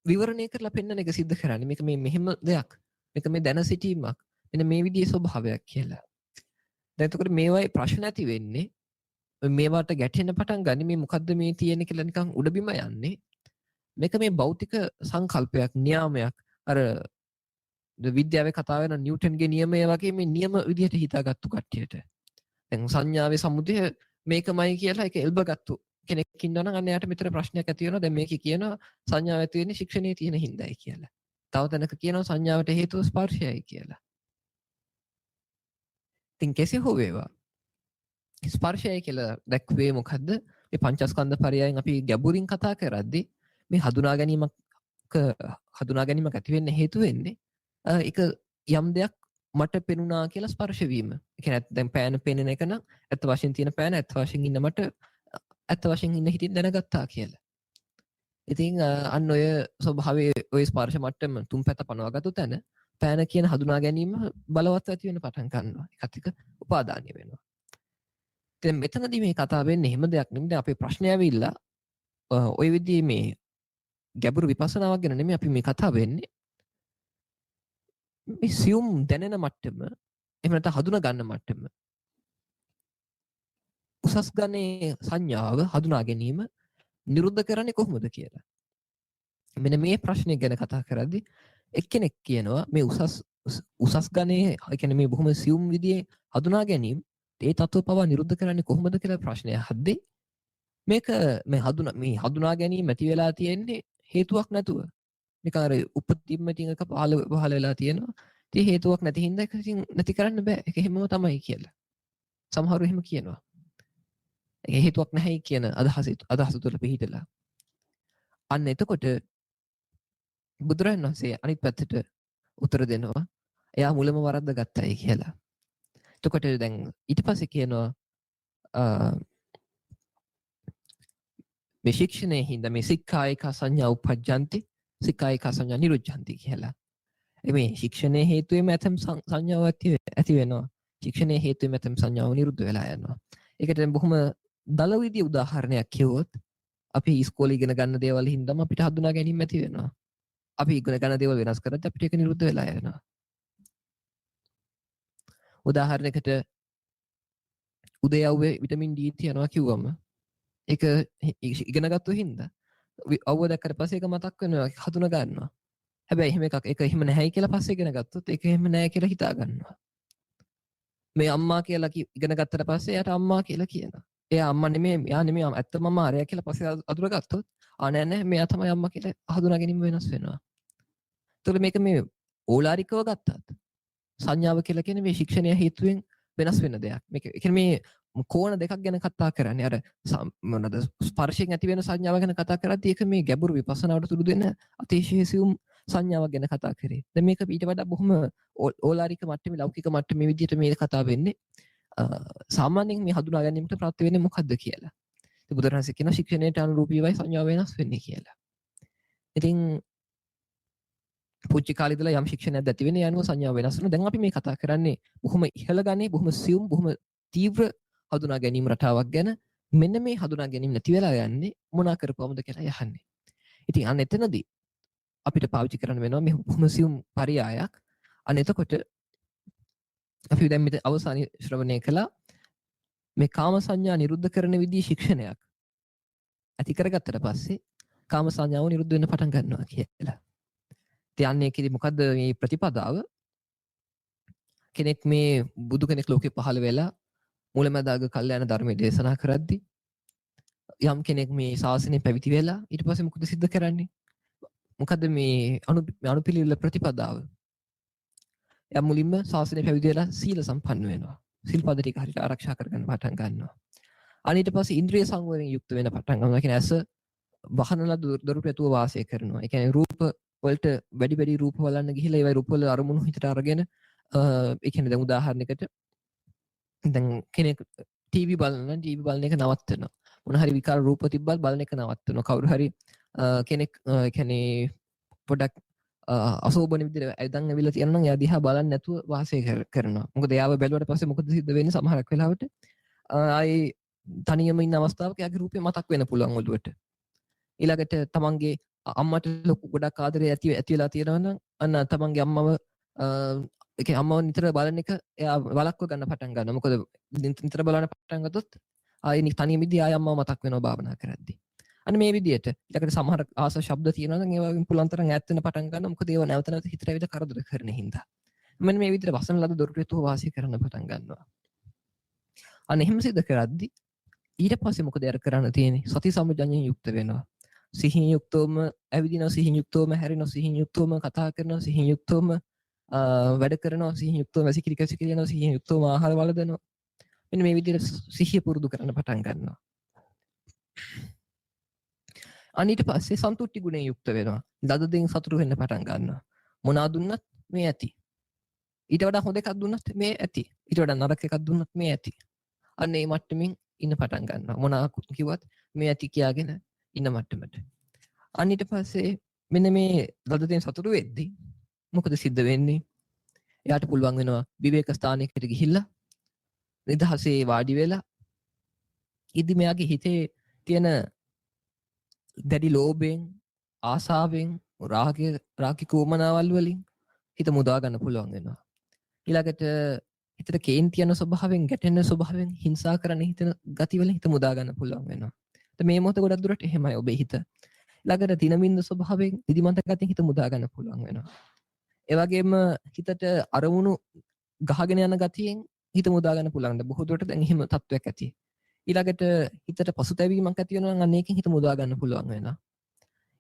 විවරණය කරලා පෙන්වන එක සිද්ධ කරන්නේ මේක මේ මෙහෙම දෙයක්. මේක මේ දැන සිටීමක්. මෙන්න මේ විදිහේ ස්වභාවයක් කියලා. දැන් එතකොට මේවයි ප්‍රශ්න ඇති වෙන්නේ මේවට ගැටෙන්න පටන් ගන්නේ මේ මොකද්ද මේ තියෙන්නේ කියලා නිකන් උඩබිම යන්නේ. මේක මේ භෞතික සංකල්පයක්, න්‍යාමයක්. අර විද්‍යාවේ කතා වෙන නිව්ටන්ගේ නියමය වගේ මේ නියම විදිහට හිතාගත්තු කට්ටියට. දැන් සංඥාවේ සමුදය මේකමයි කියලා ඒක එල්බගත්තු කෙනෙක් ඉන්නවා නම් අන්න යාට මෙතන ප්‍රශ්නයක් ඇති වෙනවා. දැන් මේකේ කියනවා සංඥාව ඇති වෙන්නේ ශික්ෂණයේ තියෙන හිඳයි කියලා. තව තැනක කියනවා සංඥාවට හේතුව ස්පර්ශයයි කියලා. ඉතින් කෙසේ හෝ වේවා ස්පර්ශය කියලා දැක්වේ මොකද්ද? මේ පංචස්කන්ධ පරයයන් අපි ගැඹුරින් කතා කරද්දී මේ හඳුනා ගැනීමක් ඇති වෙන්න හේතු වෙන්නේ ඒක යම් දෙයක් මට පෙනුණා කියලා ස්පර්ශ වීම. ඒ කියන්නේ දැන් පෑන පෙනෙන එක නම් ඇත්ත වශයෙන් තියෙන පෑන ඇත්ත වශයෙන් ඉන්න මට ඇත්ත වශයෙන් ඉන්න හිතින් දැනගත්තා කියලා. ඉතින් අන්න ඔය ස්වභාවයේ ඔය ස්පර්ශ මට්ටම තුන් පැත්ත පනවගත්තු තැන පෑන කියන හඳුනා ගැනීම බලවත් ඇති වෙන පටන් ගන්නවා. ඒකත් එක උපාදානිය වෙනවා. දැන් මෙතනදී මේ කතාව වෙන්නේ එහෙම දෙයක් නෙමෙයි. අපේ ප්‍රශ්නය ඇවිල්ලා ඔය විදිහේ මේ ගැඹුරු විපස්සනාවක් ගැන නෙමෙයි අපි මේ කතාව වෙන්නේ. මේ සියුම් දැනෙන මට්ටම එහෙම නැත්නම් හඳුනා ගන්න මට්ටම උසස් ගණේ සංඥාව හඳුනා ගැනීම නිරුද්ධ කරන්නේ කොහොමද කියලා. මෙන්න මේ ප්‍රශ්නය ගැන කතා කරද්දී එක්කෙනෙක් කියනවා මේ උසස් ගණේ ඒ කියන්නේ මේ බොහොම සියුම් විදිහේ හඳුනා ගැනීම ඒ තත්ත්ව පවා නිරුද්ධ කරන්නේ කොහොමද කියලා ප්‍රශ්නය අහද්දී මේක මේ හඳුනා ගැනීම ඇති වෙලා තියෙන්නේ හේතුවක් නැතුව. නිකන් අර උපතින්ම තියෙන එක පහළ වෙලා තියෙනවා. ඉතින් හේතුවක් නැති හින්දා ඒක ඉතින් නැති කරන්න බෑ. ඒක එහෙමම තමයි කියලා. සමහරව එහෙම කියනවා. ඒ හේතුවක් නැහැයි කියන අදහස තුළ පිහිටලා. අන්න එතකොට බුදුරජාණන් වහන්සේ අනිත් පැත්තට උත්තර දෙනවා. එයා මුලම වරද්ද ගත්තයි කියලා. එතකොට දැන් ඊට පස්සේ කියනවා මේ ශික්ෂණයේ හින්දා මේ සික්ඛායික සංඥා උපජ්ජන්ති සික්ඛායික සංඥා නිරුද්ධන්ති කියලා. මේ ශික්ෂණයේ හේතුවෙම ඇතම් සංඥාව ඇති වෙනවා. ශික්ෂණයේ හේතුවෙම ඇතම් සංඥාව නිරුද්ධ වෙලා යනවා. ඒකට දැන් බොහොම දල විදිය උදාහරණයක් කිව්වොත් අපි ඉස්කෝලේ ඉගෙන ගන්න දේවල් හින්දාම අපිට හඳුනා ගැනීම ඇති වෙනවා. අපි ඉගෙන ගන්න දේවල් වෙනස් කරද්දී අපිට ඒක නිරුද්ධ වෙලා යනවා. උදාහරණයකට උදේව්වේ විටමින් D තියනවා කිව්වම ඒක ඉගෙන ගත්තු හින්දා අවුව දැක්කට පස්සේ ඒක මතක් වෙනවා හඳුනා ගන්නවා. හැබැයි එහෙම එකක් ඒක එහෙම නැහැයි කියලා පස්සේ ඉගෙන ගත්තොත් ඒක එහෙම නැහැ කියලා හිතා ගන්නවා. මේ අම්මා කියලා ඉගෙන ගත්තට පස්සේ එයාට අම්මා කියලා කියනවා. එයා අම්මා නෙමෙයි එයා නෙමෙයි ඇත්තම අම්මා ආරයා කියලා පස්සේ අඳුරගත්තොත් නෑ නෑ මෙයා තමයි අම්මා කියලා හඳුනා ගැනීම වෙනස් වෙනවා. ඒතකොට මේක මේ ඕලාරිකව ගත්තත් සංඥාව කියලා කියන්නේ මේ ශික්ෂණය හේතුවෙන් වෙනස් වෙන දෙයක්. මේක කියන්නේ මේ කෝණ දෙකක් ගැන කතා කරන්නේ. අර මොනවාද ස්පර්ශයෙන් ඇති වෙන සංඥාව ගැන කතා කරද්දී ඒක මේ ගැඹුරු විපස්සනාවට තුරු දෙන අතිශය සියුම් සංඥාවක් ගැන කතා කරේ. දැන් මේක ඊට වඩා බොහොම ඕලාරික මට්ටමේ ලෞකික මට්ටමේ විදිහට මේ කතා වෙන්නේ. සාමාන්‍යයෙන් මේ හඳුනා ගැනීමට ප්‍රත්‍ය වෙන්නේ මොකද්ද කියලා. ඉතින් බුදුරජාණන්සේ කියන ශික්ෂණයට අනුරූපීවයි සංඥාව වෙනස් වෙන්නේ කියලා. ඉතින් පුංචි කාලේ ඉඳලා යම් ශික්ෂණයක් ඇති වෙන්නේ යනුව සංඥාව වෙනස් වෙනවා. දැන් අපි මේ කතා කරන්නේ බොහොම ඉහළ ගණේ බොහොම සියුම් බොහොම තීව්‍ර හඳුනා ගැනීම රටාවක් ගැන. මෙන්න මේ හඳුනා ගැනීම නැති වෙලා යන්නේ මොනා කරපුවමද කියලා යහන්නේ. ඉතින් අන්න එතනදී අපිට පාවිච්චි කරන්න වෙනවා මේ බොහොම සියුම් පරයයක්. අන්න එතකොට අපි දැන් මෙතන අවසානයේ ශ්‍රවණය කළා මේ කාම සංඥා නිරුද්ධ කරන විදිහේ ශික්ෂණයක් ඇති කරගත්තට පස්සේ කාම සංඥාව නිරුද්ධ වෙන්න පටන් ගන්නවා කියලා. ඉතින් අන්න ඒකෙදි මොකද්ද මේ ප්‍රතිපදාව? කෙනෙක් මේ බුදු කෙනෙක් ලෝකේ පහළ වෙලා මුලැමැදාග කල්යාණ ධර්මයේ දේශනා කරද්දී යම් කෙනෙක් මේ ශාසනය පැවිදි වෙලා ඊට පස්සේ මොකද සිද්ධ කරන්නේ? මොකද්ද මේ අනුපිළිවෙල ප්‍රතිපදාව? එයා මුලින්ම ශාසනය පැවිදි වෙලා සීල සම්පන්න වෙනවා. සිල්පද ටික හරියට ආරක්ෂා කරගන්න පටන් ගන්නවා. අනිත් පස්සේ ඉන්ද්‍රිය සංවරයෙන් යුක්ත වෙන පටන් ගන්නවා. ඒ කියන්නේ ඇස වහනලා දොරු පැතුව වාසය කරනවා. ඒ කියන්නේ රූප වලට වැඩි රූප බලන්න ගිහිල්ලා ඒවයි රූප වල අරමුණු හිතට අරගෙන ඒ කියන්නේ දැන් උදාහරණයකට දැන් කෙනෙක් ටීවී බලන එක නවත්තනවා. මොන හරි විකාර රූප තිබ්බත් බලන එක නවත්තනවා. කවුරු හරි කෙනෙක් ඒ කියන්නේ පොඩක් අසෝබන විදිහට ඇදන් ඇවිල්ලා තියෙනවා නම් එයා දිහා බලන්නේ නැතුව වාසය කරනවා. මොකද එයාව බැලුවට පස්සේ මොකද සිද්ධ වෙන්නේ සමහරක් වෙලාවට ආයේ තනියම ඉන්න අවස්ථාවක එයාගේ රූපේ මතක් වෙන්න පුළුවන් ඔළුවට. ඊළඟට තමන්ගේ අම්මට ලොකු ගොඩක් ආදරේ ඇති වෙලා තියෙනවා නම් අන්න තමන්ගේ අම්මව ඒකේ අම්මව නිතර බලන එක එයා වළක්ව ගන්න පටන් ගන්නවා. මොකද නිතර බලන පටන් ගත්තොත් ආයේ තනියම ඉදී ආයේ අම්මව මතක් වෙනවා භාවනා කරද්දී. අන්න මේ විදිහට ඊළඟට සමහර ආස ශබ්ද තියෙනවා නම් ඒවා පුළුවන් තරම් ඈත් වෙන පටන් ගන්නවා. මොකද ඒවා නැවත හිතට ඇවිත් කරදර කරන හින්දා. මෙන්න මේ විදිහට වසන ලද දොරටුවෙත් වාසය කරන්න පටන් ගන්නවා. අන්න එහෙම සිද්ධ කරද්දී ඊට පස්සේ මොකද අර කරන්න තියෙන්නේ? සති සම්පජඤ්ඤයෙන් යුක්ත වෙනවා. සිහින් යුක්තවම ඇවිදිනවා, සිහින් යුක්තවම හැරෙනවා, සිහින් යුක්තවම කතා කරනවා, සිහින් යුක්තවම වැඩ කරනවා, සිහින් යුක්තවම වැසිකිලි යනවා, සිහින් යුක්තවම ආහාර වළඳනවා. මෙන්න මේ විදිහට සිහිය පුරුදු කරන්න පටන් ගන්නවා. අනිත් පස්සේ සන්තුට්ටි ගුණයෙන් යුක්ත වෙනවා. දද දෙයින් සතුටු වෙන්න පටන් ගන්නවා. මොනවා දුන්නත් මේ ඇති. ඊට වඩා හොඳ එකක් දුන්නත් මේ ඇති. ඊට වඩා නරක එකක් දුන්නත් මේ ඇති. අන්න ඒ මට්ටමින් ඉන්න පටන් ගන්නවා. මොනවා කිව්වත් මේ ඇති කියාගෙන ඉන්න මට්ටමට. අනිත් පස්සේ මෙන්න මේ දද දෙයින් සතුටු වෙද්දී මොකද සිද්ධ වෙන්නේ? එයාට පුළුවන් වෙනවා විවේක ස්ථානයකට ගිහිල්ලා නිදහසේ වාඩි වෙලා ඉදි මෙයාගේ හිතේ තියෙන දැඩි ලෝභයෙන් ආසාවෙන් රාගික උමනාවල් වලින් හිත මුදා ගන්න පුළුවන් වෙනවා. ඊළඟට හිතට කේන්ති යන ස්වභාවයෙන්, ගැටෙන ස්වභාවයෙන්, හිංසා කරන්න හිතන ගතිවලින් හිත මුදා ගන්න පුළුවන් වෙනවා. මේ මොහොත ගොඩක් දුරට එහෙමයි ඔබේ හිත. ළඟට දිනමින්ද ස්වභාවයෙන් නිදිමත ගතියෙන් හිත මුදා ගන්න පුළුවන් වෙනවා. ඒ වගේම හිතට අරමුණු ගහගෙන යන ගතියෙන් හිත මුදා ගන්න පුළුවන්. බොහෝ දුරට දැන් එහෙම තත්වයක් ඇති. ඊළඟට හිතට පසුතැවීමක් ඇති වෙනවා නම් අන්න ඒකෙන් හිත මුදා ගන්න පුළුවන් වෙනවා.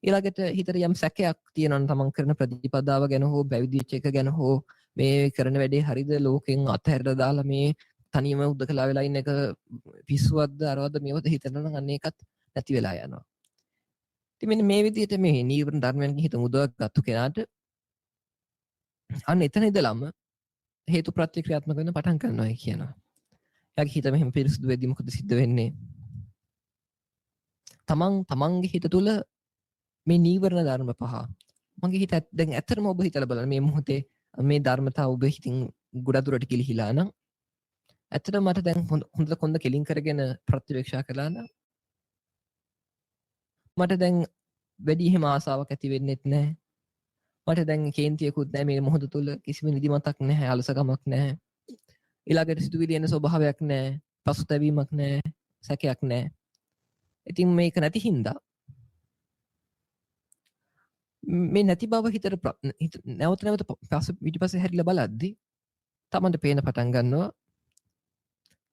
ඊළඟට හිතට යම් සැකයක් තියෙනවා නම් තමන් කරන ප්‍රතිපදාව ගැන හෝ බැවිදිච්ච එක ගැන හෝ මේ කරන වැඩේ හරිද ලෝකෙන් අතහැරලා දාලා මේ තනියම උදකලා වෙලා ඉන්න එක පිස්සුවක්ද අරවද මේවද හිතනවා නම් අන්න ඒකත් නැති වෙලා යනවා. ඉතින් මෙන්න මේ විදිහට මේ නීවරණ ධර්මයන්ගෙන් හිත මුදවාගත්තු කෙනාට අන්න එතන ඉඳලම හේතු ප්‍රත්‍යක්‍රියාත්මක වෙන්න පටන් ගන්නවා කියනවා. එයාගේ හිත මෙහෙම පිරිසුදු වෙද්දි මොකද සිද්ධ වෙන්නේ? තමන්ගේ හිත තුළ මේ නීවරණ ධර්ම පහ මගේ හිත දැන් ඇත්තටම ඔබ හිතලා බලන්න මේ මොහොතේ මේ ධර්මතාව ඔබ හිතින් ගොඩක් දුරට කිලිහිලා නම් ඇත්තටම මට දැන් හොඳට කොන්ද කෙලින් කරගෙන ප්‍රතිවේක්ෂා කළා නම් මට දැන් වැඩි එහෙම ආසාවක් ඇති වෙන්නෙත් නැහැ. මට දැන් කේන්තියකුත් නැහැ මේ මොහොත තුල කිසිම නිදිමතක් නැහැ, අලසකමක් නැහැ. ඊළඟට සිතුවිලි එන ස්වභාවයක් නැහැ, පසුතැවීමක් නැහැ, සැකයක් නැහැ. ඉතින් මේක නැති හින්දා මේ නැති බව හිතට නැවත නැවත පිටිපස්සේ හැරිලා බලද්දි තමන්ට පේන පටන් ගන්නවා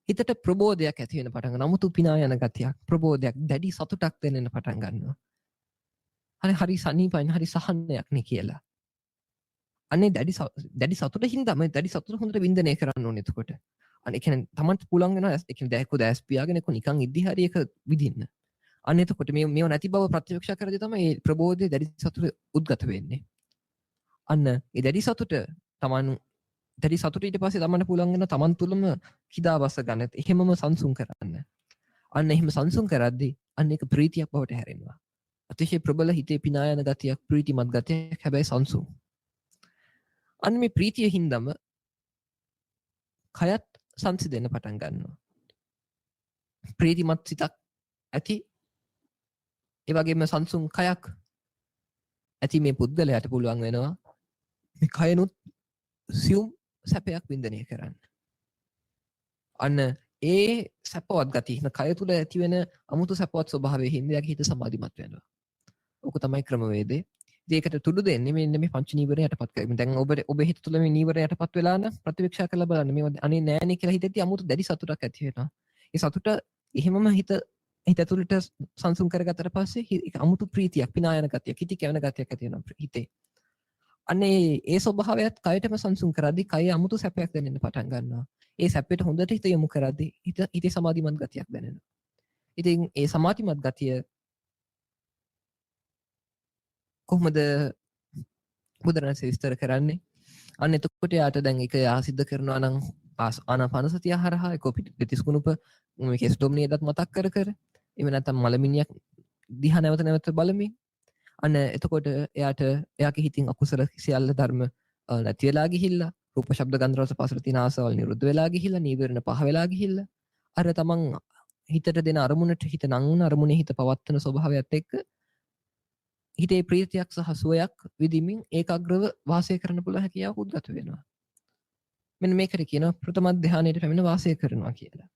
හිතට ප්‍රබෝධයක් ඇති වෙන පටන් ගන්නවා. නමුත් පිනා යන ගතියක්, ප්‍රබෝධයක්, දැඩි සතුටක් දැනෙන්න පටන් ගන්නවා. හරි සනීපයින් හරි සහනයක් නේ කියලා. අනේ දැඩි සතුට හින්දා මේ දැඩි සතුට හොඳට වින්දනය කරන්න ඕනේ එතකොට. අනේ කියන්නේ තමන්ට පුළුවන් වෙනවා ඒ කියන්නේ දැක්කෝ දැස් පියාගෙන කො නිකන් ඉද්දි හරි එක විදින්න. අන්න එතකොට මේව නැති බව ප්‍රත්‍යක්ෂ කරද්දී තමයි මේ ප්‍රබෝධයේ දැඩි සතුට උද්ගත වෙන්නේ. අන්න ඒ දැඩි සතුට දැඩි සතුට ඊට පස්සේ තමන්ට පුළුවන් වෙන තමන් තුළම කිදාවස්ස ගන්න. එහෙමම සංසුන් කරන්න. අන්න එහෙම සංසුන් කරද්දී අන්න ඒක ප්‍රීතියක් බවට හැරෙනවා. අතිශය ප්‍රබල හිතේ පිනා යන ගතියක්, ප්‍රීතිමත් ගතියක්, හැබැයි සංසුන්. අන්න මේ ප්‍රීතිය හින්දම කයත් සංසිඳෙන්න පටන් ගන්නවා. ප්‍රීතිමත් සිතක් ඇති ඒ වගේම සංසුන් කයක් ඇති මේ පුද්ගලයාට පුළුවන් වෙනවා මේ කයනුත් සියුම් සැපයක් වින්දනය කරන්න. අන්න ඒ සැපවත් ගතිය කය තුළ ඇති වෙන අමුතු සැපවත් ස්වභාවයේ හින්දාගේ හිත සමාධිමත් වෙනවා. ඕක තමයි ක්‍රමවේදය. ඒකට තුඩු දෙන්නේ මෙන්න මේ පංච නීවරණ යටපත් කරගන්න. දැන් ඔබේ හිත තුළ මේ නීවරණ යටපත් වෙලා නම් ප්‍රතිවික්ෂා කරලා බලන්න. මේව අනේ නෑනේ කියලා හිතෙද්දී අමුතු දැඩි සතුටක් ඇති වෙනවා. ඒ සතුට එහෙමම හිත ඇතුළට සංසුන් කරගත්තට පස්සේ ඒක අමුතු ප්‍රීතියක්, පිනායන ගතියක්, හිත කැවෙන ගතියක් ඇති වෙනවා හිතේ. අනේ ඒ ස්වභාවයත් කයටම සංසුන් කරද්දී කය අමුතු සැපයක් දැනෙන්න පටන් ගන්නවා. ඒ සැපයට හොඳට හිත යොමු කරද්දී හිතේ සමාධිමත් ගතියක් දැනෙනවා. ඉතින් ඒ සමාධිමත් ගතිය කොහොමද බුදුරජාණන් විස්තර කරන්නේ? අන්න එතකොට යාට දැන් ඒක ආසිද්ධ කරනවා නම් ආනාපාන සතිය හරහා ඒක පිටිස් කුණුප මේ කෙස් ඩොමිනියටත් මතක් කර එහෙම නැත්නම් මලමිනියක් දිහා නැවත නැවත බලමින් අන්න එතකොට එයාගේ හිතින් අකුසල සියල්ල ධර්ම නැති වෙලා ගිහිල්ලා රූප ශබ්ද ගන්ධ රස පහසට තියෙන ආසාවල් නිරුද්ධ වෙලා ගිහිල්ලා නීවරණ පහ වෙලා ගිහිල්ලා අර තමන් හිතට දෙන අරමුණට හිත නංවන අරමුණේ හිත පවත්තන ස්වභාවයත් එක්ක හිතේ ප්‍රීතියක් සහ සුවයක් විඳින්මින් ඒකාග්‍රව වාසය කරන්න පුළුවන් හැකියාව උද්ගත වෙනවා. මෙන්න මේකට කියනවා ප්‍රථම ධානයට පැමිණ වාසය කරනවා කියලා.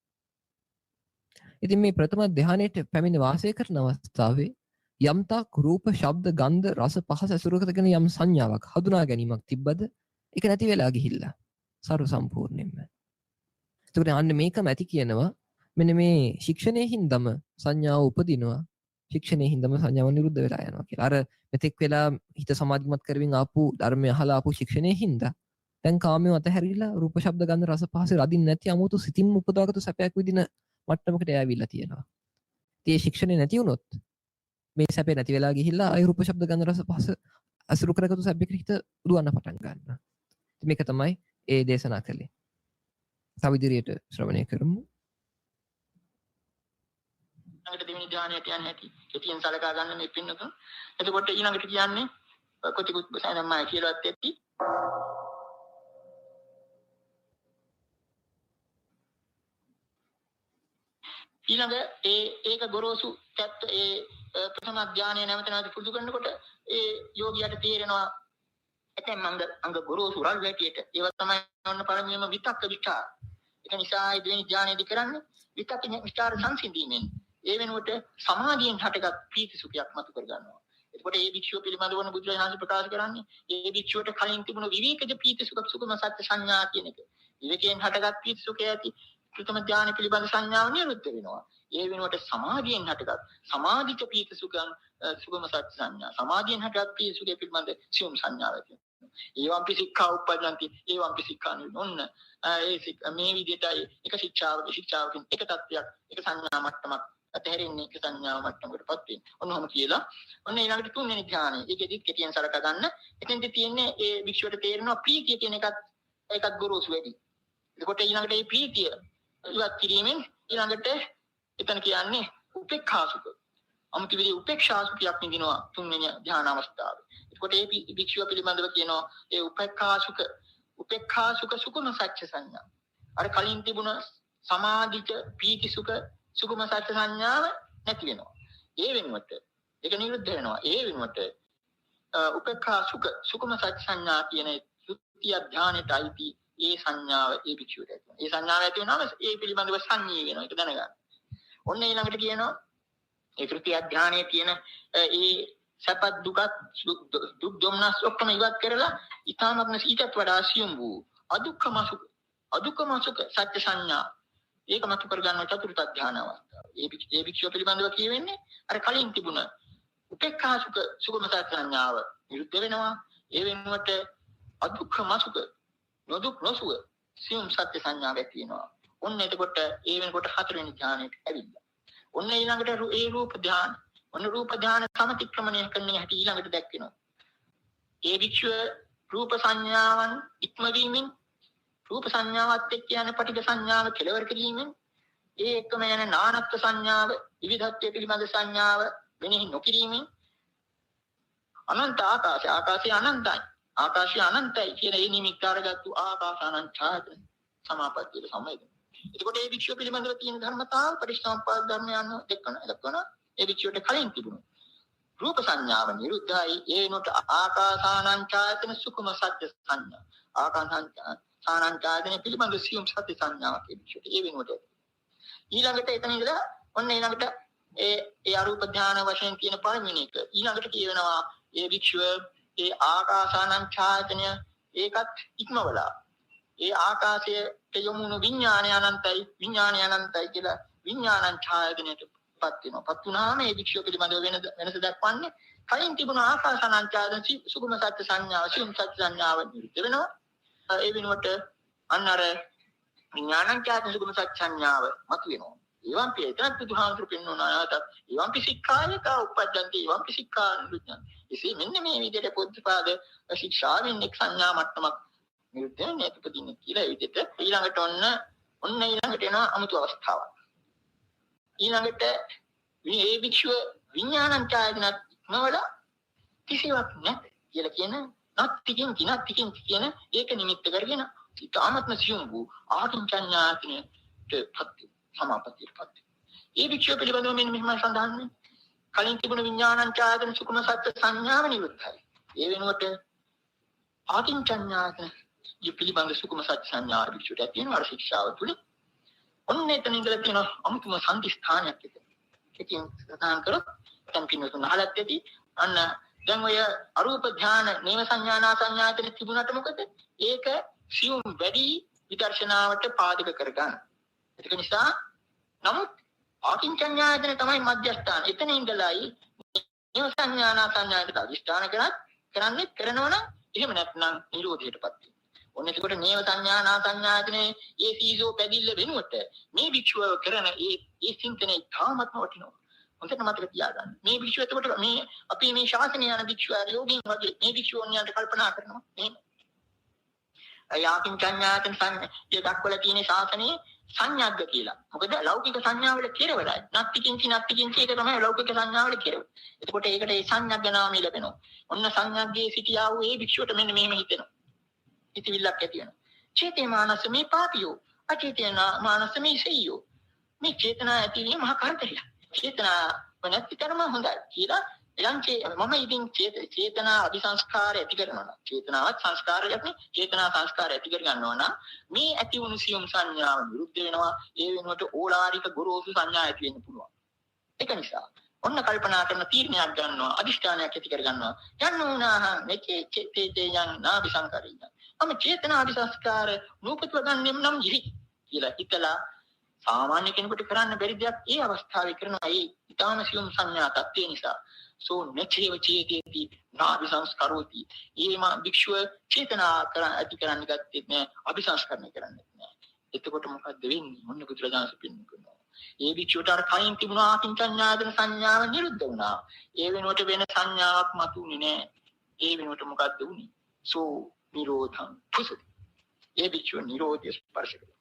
ඉතින් මේ ප්‍රථම ධානයට පැමිණ වාසය කරන අවස්ථාවේ යම්තාක් රූප, ශබ්ද, ගන්ධ, රස, පහස ඇසුරකටගෙන යම් සංඥාවක් හඳුනා ගැනීමක් තිබ්බද ඒක නැති වෙලා ගිහිල්ලා සර්ව සම්පූර්ණයෙන්ම. ඒකට අන්න මේකම ඇති කියනවා මෙන්න මේ ශික්ෂණයේ හින්දම සංඥාව උපදිනවා. ශික්ෂණයේ හින්දම සංඥාව නිරුද්ධ වෙලා යනවා කියලා. අර මෙතෙක් වෙලා හිත සමාධිමත් කරමින් ආපු ධර්මය අහලා ආපු ශික්ෂණයේ හින්දා දැන් කාමයේ අතහැරිලා රූප, ශබ්ද, ගන්ධ, රස, පහස රදින් නැති 아무තු සිතින් උපදවාගත්තු සැපයක් විදින මට්ටමකට යවිලා තියෙනවා. ඉතින් මේ ශික්ෂණේ නැති වුණොත් මේ සැපේ නැති වෙලා ගිහිල්ලා ආය රූප, ශබ්ද, ගන්ධ, රස, පහස අසුරු කරගත්තු සැපයකට හිත දුවන්න පටන් ගන්නවා. මේක තමයි ඒ දේශනා කළේ. තව ඉදිරියට ශ්‍රවණය කරමු. ඊළඟට දෙවෙනි ධානයට යන්නේ නැති. කෙටියෙන් සලකා ගන්න මේ පින්නක. එතකොට ඊළඟට කියන්නේ කොටිකුත් සනම්මයි කියලාත් ඇති. ඊළඟ ඒක ගොරෝසු පැත්ත ප්‍රථම ධානය නැවත නැවත පුරුදු කරනකොට ඒ යෝගියාට තේරෙනවා එතෙන් අංග ගුරුසු රල් වැටියට ඒව තමයි ඔන්න පළමුවෙන්ම විතක්ක විචාර. ඒක නිසා ඒ දෙවෙනි ධානයේදී කරන්නේ විතක්ක විචාර සංසිඳීමෙන් ඒ වෙනුවට සමාධියෙන් හටගත් ප්‍රීති සුඛයක් මතු කර ගන්නවා. එතකොට මේ භික්ෂුව පිළිබඳව වන බුදුරජාණන් ප්‍රකාශ කරන්නේ මේ භික්ෂුවට කලින් තිබුණු විවේකජ ප්‍රීති සුඛ සුඛම සත්‍ය සංඥා කියන එක. විවේකයෙන් හටගත් ප්‍රීති සුඛය ඇති ප්‍රථම ධානය පිළිබඳ සංඥාව නිරුද්ධ වෙනවා. ඒ වෙනුවට සමාධියෙන් හටගත් සමාධිත ප්‍රීති සුඛං සුඛම සත්‍ය සංඥා. සමාධියෙන් හටගත් ප්‍රීති සුඛය පිළිබඳ සියුම් සංඥාවක් ඇති වෙනවා. ඒවම්පි සික්ඛා උප්පජ්ජಂತಿ ඒවම්පි සික්ඛා නිරෝධ. මේ විදිහටයි එක ශික්ෂාවකින් එක තත්ත්වයක් එක සංඥා මට්ටමක් අතහැරින්නේ එක සංඥාව මට්ටමකටපත් වෙන්නේ. ඔන්නෝම කියලා. ඔන්න ඊළඟට තුන්වෙනි ධ්‍යානය. ඒකෙදිත් කෙටියෙන් සලකා ගන්න. එතෙන්ද තියෙන්නේ ඒ වික්ෂුවට තේරෙනවා ප්‍රීතිය කියන එකත් ගුරුසු වැඩි. එතකොට ඊළඟට මේ ප්‍රීතිය ඉවත් කිරීමෙන් ඊළඟට එතන කියන්නේ උපේක්ඛා සුඛ. අමුතු විදිහේ උපේක්ෂා සුඛයක් විඳිනවා තුන්වෙනි ධ්‍යාන අවස්ථාවේ. එතකොට මේ වික්ෂුව පිළිබඳව කියනවා ඒ උපේක්ඛා සුඛ සුඛම සත්‍ය සංඥා. අර කලින් තිබුණ සමාධිත ප්‍රීති සුඛ සුඛම සත්‍ය සංඥාව නැති වෙනවා. ඒ වෙනුවට ඒක නිරුද්ධ වෙනවා. ඒ වෙනුවට උපේක්ඛා සුඛ සුඛම සත්‍ය සංඥා කියන ත්‍ෘතිය ධානයටයි ඒ සංඥාව ඒ භික්ෂුවට ඇති වෙනවා. ඒ සංඥාව ඇති වෙනාම ඒ පිළිබඳව සංඤී වෙනවා. ඒක දැනගන්න. ඔන්න ඊළඟට කියනවා ඒ ත්‍ෘතිය ධානයේ තියෙන ඒ සපත් දුක් දුම්නස් ඔක්කොම ඉවත් කරලා ඊ타මත්ම සීතත් වඩා සියුම් වූ අදුක්ඛම සුඛ සත්‍ය සංඥා ඒක මත කර ගන්න චතුර්ථ ධාන අවස්ථාව. ඒ භික්ෂුව පිළිබඳව කියවෙන්නේ අර කලින් තිබුණ උපේක්ඛා සුඛ සුඛම සත්‍ය සංඥාව නිරුද්ධ වෙනවා. ඒ වෙනුවට අදුක්ඛම සුඛ නොදුක් නොසුව සියුම් සත්‍ය සංඥාවක් ඇති වෙනවා. ඔන්න එතකොට ඒ වෙනකොට හතරවෙනි ධානයට ඇවිල්ලා. ඔන්න ඊළඟට ඒ රූප ධාන. ඔන්න රූප ධාන සමතික්‍රමණය කරන හැටි ඊළඟට දැක්වෙනවා. ඒ භික්ෂුව රූප සංඥාවන් ඉක්මවීමෙන් රූප සංඥාවත් එක්ක යන පටිඝ සංඥාව කෙලවර කිරීමෙන් ඒ එක්කම යන නානත්ව සංඥාව විවිධත්වයේ පිළිබඳ සංඥාව වෙනෙහි නොකිරීමෙන් අනන්ත ආකාශය අනන්තයි කියන ඒ නිමිත්ත අරගත්තු ආකාශ අනන්තය සමාපත්තිය සමයද. එතකොට මේ භික්ෂුව පිළිබඳව තියෙන ධර්මතාව පරිසම්පාද ධර්මයන් දක්වන ඒ භික්ෂුවට කලින් තිබුණු රූප සංඥාව නිරුද්ධයි. ඒ වෙනකොට ආකාසානංචායතන සුඛම සත්‍ය සංඥා ආකාසානංචායතන පිළිබඳ සියුම් සත්‍ය සංඥාවක් ඒ භික්ෂුවට ඒ වෙනකොට ඊළඟට එතන ඉඳලා ඔන්න ඊළඟට ඒ අරූප ධාන වශයෙන් කියන පළවෙනි එක ඊළඟට කියවෙනවා ඒ භික්ෂුව ඒ ආකාසානංචායතන ඒකත් ඉක්මවලා ඒ ආකාශයට යොමුණු විඥානය අනන්තයි කියලා විඥානංචායතනයට පත් වෙනවා. පත් වුණාම මේ භික්ෂුව පිළිබඳව වෙනස දක්වන්නේ කලින් තිබුණ ආකාසානංචායතන සුගම සත්‍ය සංඥාව සියුම් සත්‍ය සංඥාව නිරුද්ධ වෙනවා. ඒ වෙනුවට අන්න අර විඥානංචායතන සුගම සත්‍ය සංඥාව මත වෙනවා. ඒවම්පි එතනත් බුදුහාමුදුරු පෙන්වන ආයතත් ඒවම්පි සික්ඛායක උපජ්ජන්ති ඒවම්පි සික්ඛා නිරුද්ධං. එසේ මෙන්න මේ විදිහට පොත්පාද ශික්ෂාවෙන් එක් සංඥා මට්ටමක් නිරුද්ධ වෙන්නේ උපදින්නේ කියලා ඒ විදිහට ඊළඟට ඔන්න ඊළඟට එන අමුතු අවස්ථාවක්. ඊළඟට මේ භික්ෂුව විඥානංචායතනත් නවල කිසිවක් නැත් කියලා කියන නත්තිකින් කියන ඒක නිමිත්ත කරගෙන ඊටාත්ම සියුම් වූ ආකින්චඤ්ඤායතනයට පත් සමාපත්තියටපත්. ඒ භික්ෂුව පිළිබඳව මෙන්න මෙහෙම සඳහන් වෙන්නේ කලින් තිබුණ විඥානංචායතන සුකුම සත්‍ය සංඥාව නිරුද්ධයි. ඒ වෙනුවට ආකින්චඤ්ඤායතන පිළිබඳ සුකුම සත්‍ය සංඥාව භික්ෂුවට ඇති වෙන වර ශික්ෂාව තුලින් ඔන්න එතන ඉඳලා තියෙන අමුතුම සම්දිස්ථානයක් එක. ඒකෙන් සඳහන් කරොත් දැන් පින්නතුන් අහලත් ඇති අන්න දැන් ඔය අරූප ධාන නේම සංඥානා සංඥාතන තිබුණාට මොකද? ඒක සියුම් වැඩි විදර්ශනාවට පාදක කරගන්න. ඒක නිසා නමුත් ආකින්චඤ්ඤායතන තමයි මධ්‍යස්ථාන. එතන ඉඳලායි නේම සංඥානා සංඥාතන අධිෂ්ඨාන කරනවා නම් එහෙම නැත්නම් නිරෝධයටපත් වෙනවා. ඔන්න එතකොට නේව සංඥානා සංඥායතනේ ඒ සීසෝ පැදිල්ල වෙනුවට මේ භික්ෂුව කරන ඒ චින්තනයේ තාමත්ම වටිනවා. හොඳට මතක තියාගන්න. මේ භික්ෂුව එතකොට මේ අපි මේ ශාසනය යන භික්ෂුව යෝගීන් වගේ මේ භික්ෂුවන්යන්ට කල්පනා කරනවා. එහෙම. ආකින්චඤ්ඤායතන සංඥා දක්වලා තියෙන ශාසනයේ සංඥාග්ග කියලා. මොකද ලෞකික සංඥාවල කෙරවලයි. නත්තිකින්චි ඒක තමයි ලෞකික සංඥාවල කෙරවල. එතකොට ඒකට ඒ සංඥාග්ග නාමය ලැබෙනවා. ඔන්න සංඥාග්ගේ සිටියා වූ ඒ භික්ෂුවට මෙන්න මෙහෙම හිතෙනවා. ඉතිවිල්ලක් ඇති වෙනවා. චේතේ මානස මේ පාපියෝ අචේතේ මානස මේ සෙයියෝ. මේ චේතනා ඇතිවීම මහා කාර්යයක්. චේතනා නැති තරම හොඳයි කියලා මම ඉතින් චේතනා අபிසංස්කාර ඇති කරනවා නම් චේතනාවත් සංස්කාරයක් නේ චේතනා සංස්කාර ඇති කර ගන්නවා නම් මේ ඇති වුණු සියුම් සංඥාව විරුද්ධ වෙනවා ඒ වෙනුවට ඕලාරික ගොරෝසු සංඥා ඇති වෙන්න පුළුවන් ඒක නිසා ඔන්න කල්පනා කරන තීරණයක් ගන්නවා අදිෂ්ඨානයක් ඇති කර ගන්නවා යන්නුනා මෙකේ චේතේයන් නාபிසංකාරිය මම චේතනා අபிසංස්කාර නූපත්ව ගන්නෙම් නම් ජීවි කියලා හිතලා සාමාන්‍ය කෙනෙකුට කරන්න බැරි දෙයක් ඒ අවස්ථාවේ කරනවා ඒ ඊටාම සියුම් සංඥා තත්ත්වේ නිසා සෝ නචේව චේතේති නාபிසංස්කරෝති ඊම භික්ෂුව චේතනා ඇති කරන්න ගත්තේ නෑ අபிසංස්කරණය කරන්නේ නෑ එතකොට මොකද්ද වෙන්නේ මොන්න බුදුරජාණන් පිළිගන්න කරනවා ඒ භික්ෂුවට අර කයින් තිබුණා ආකින්චඤ්ඤාදන සංඥාව නිරුද්ධ වුණා ඒ වෙනුවට වෙන සංඥාවක් මතුනේ නෑ ඒ වෙනුවට මොකද්ද වුනේ සෝ නිරෝධං පුසති ඒ භික්ෂුව නිරෝධය ස්පර්ශ කරනවා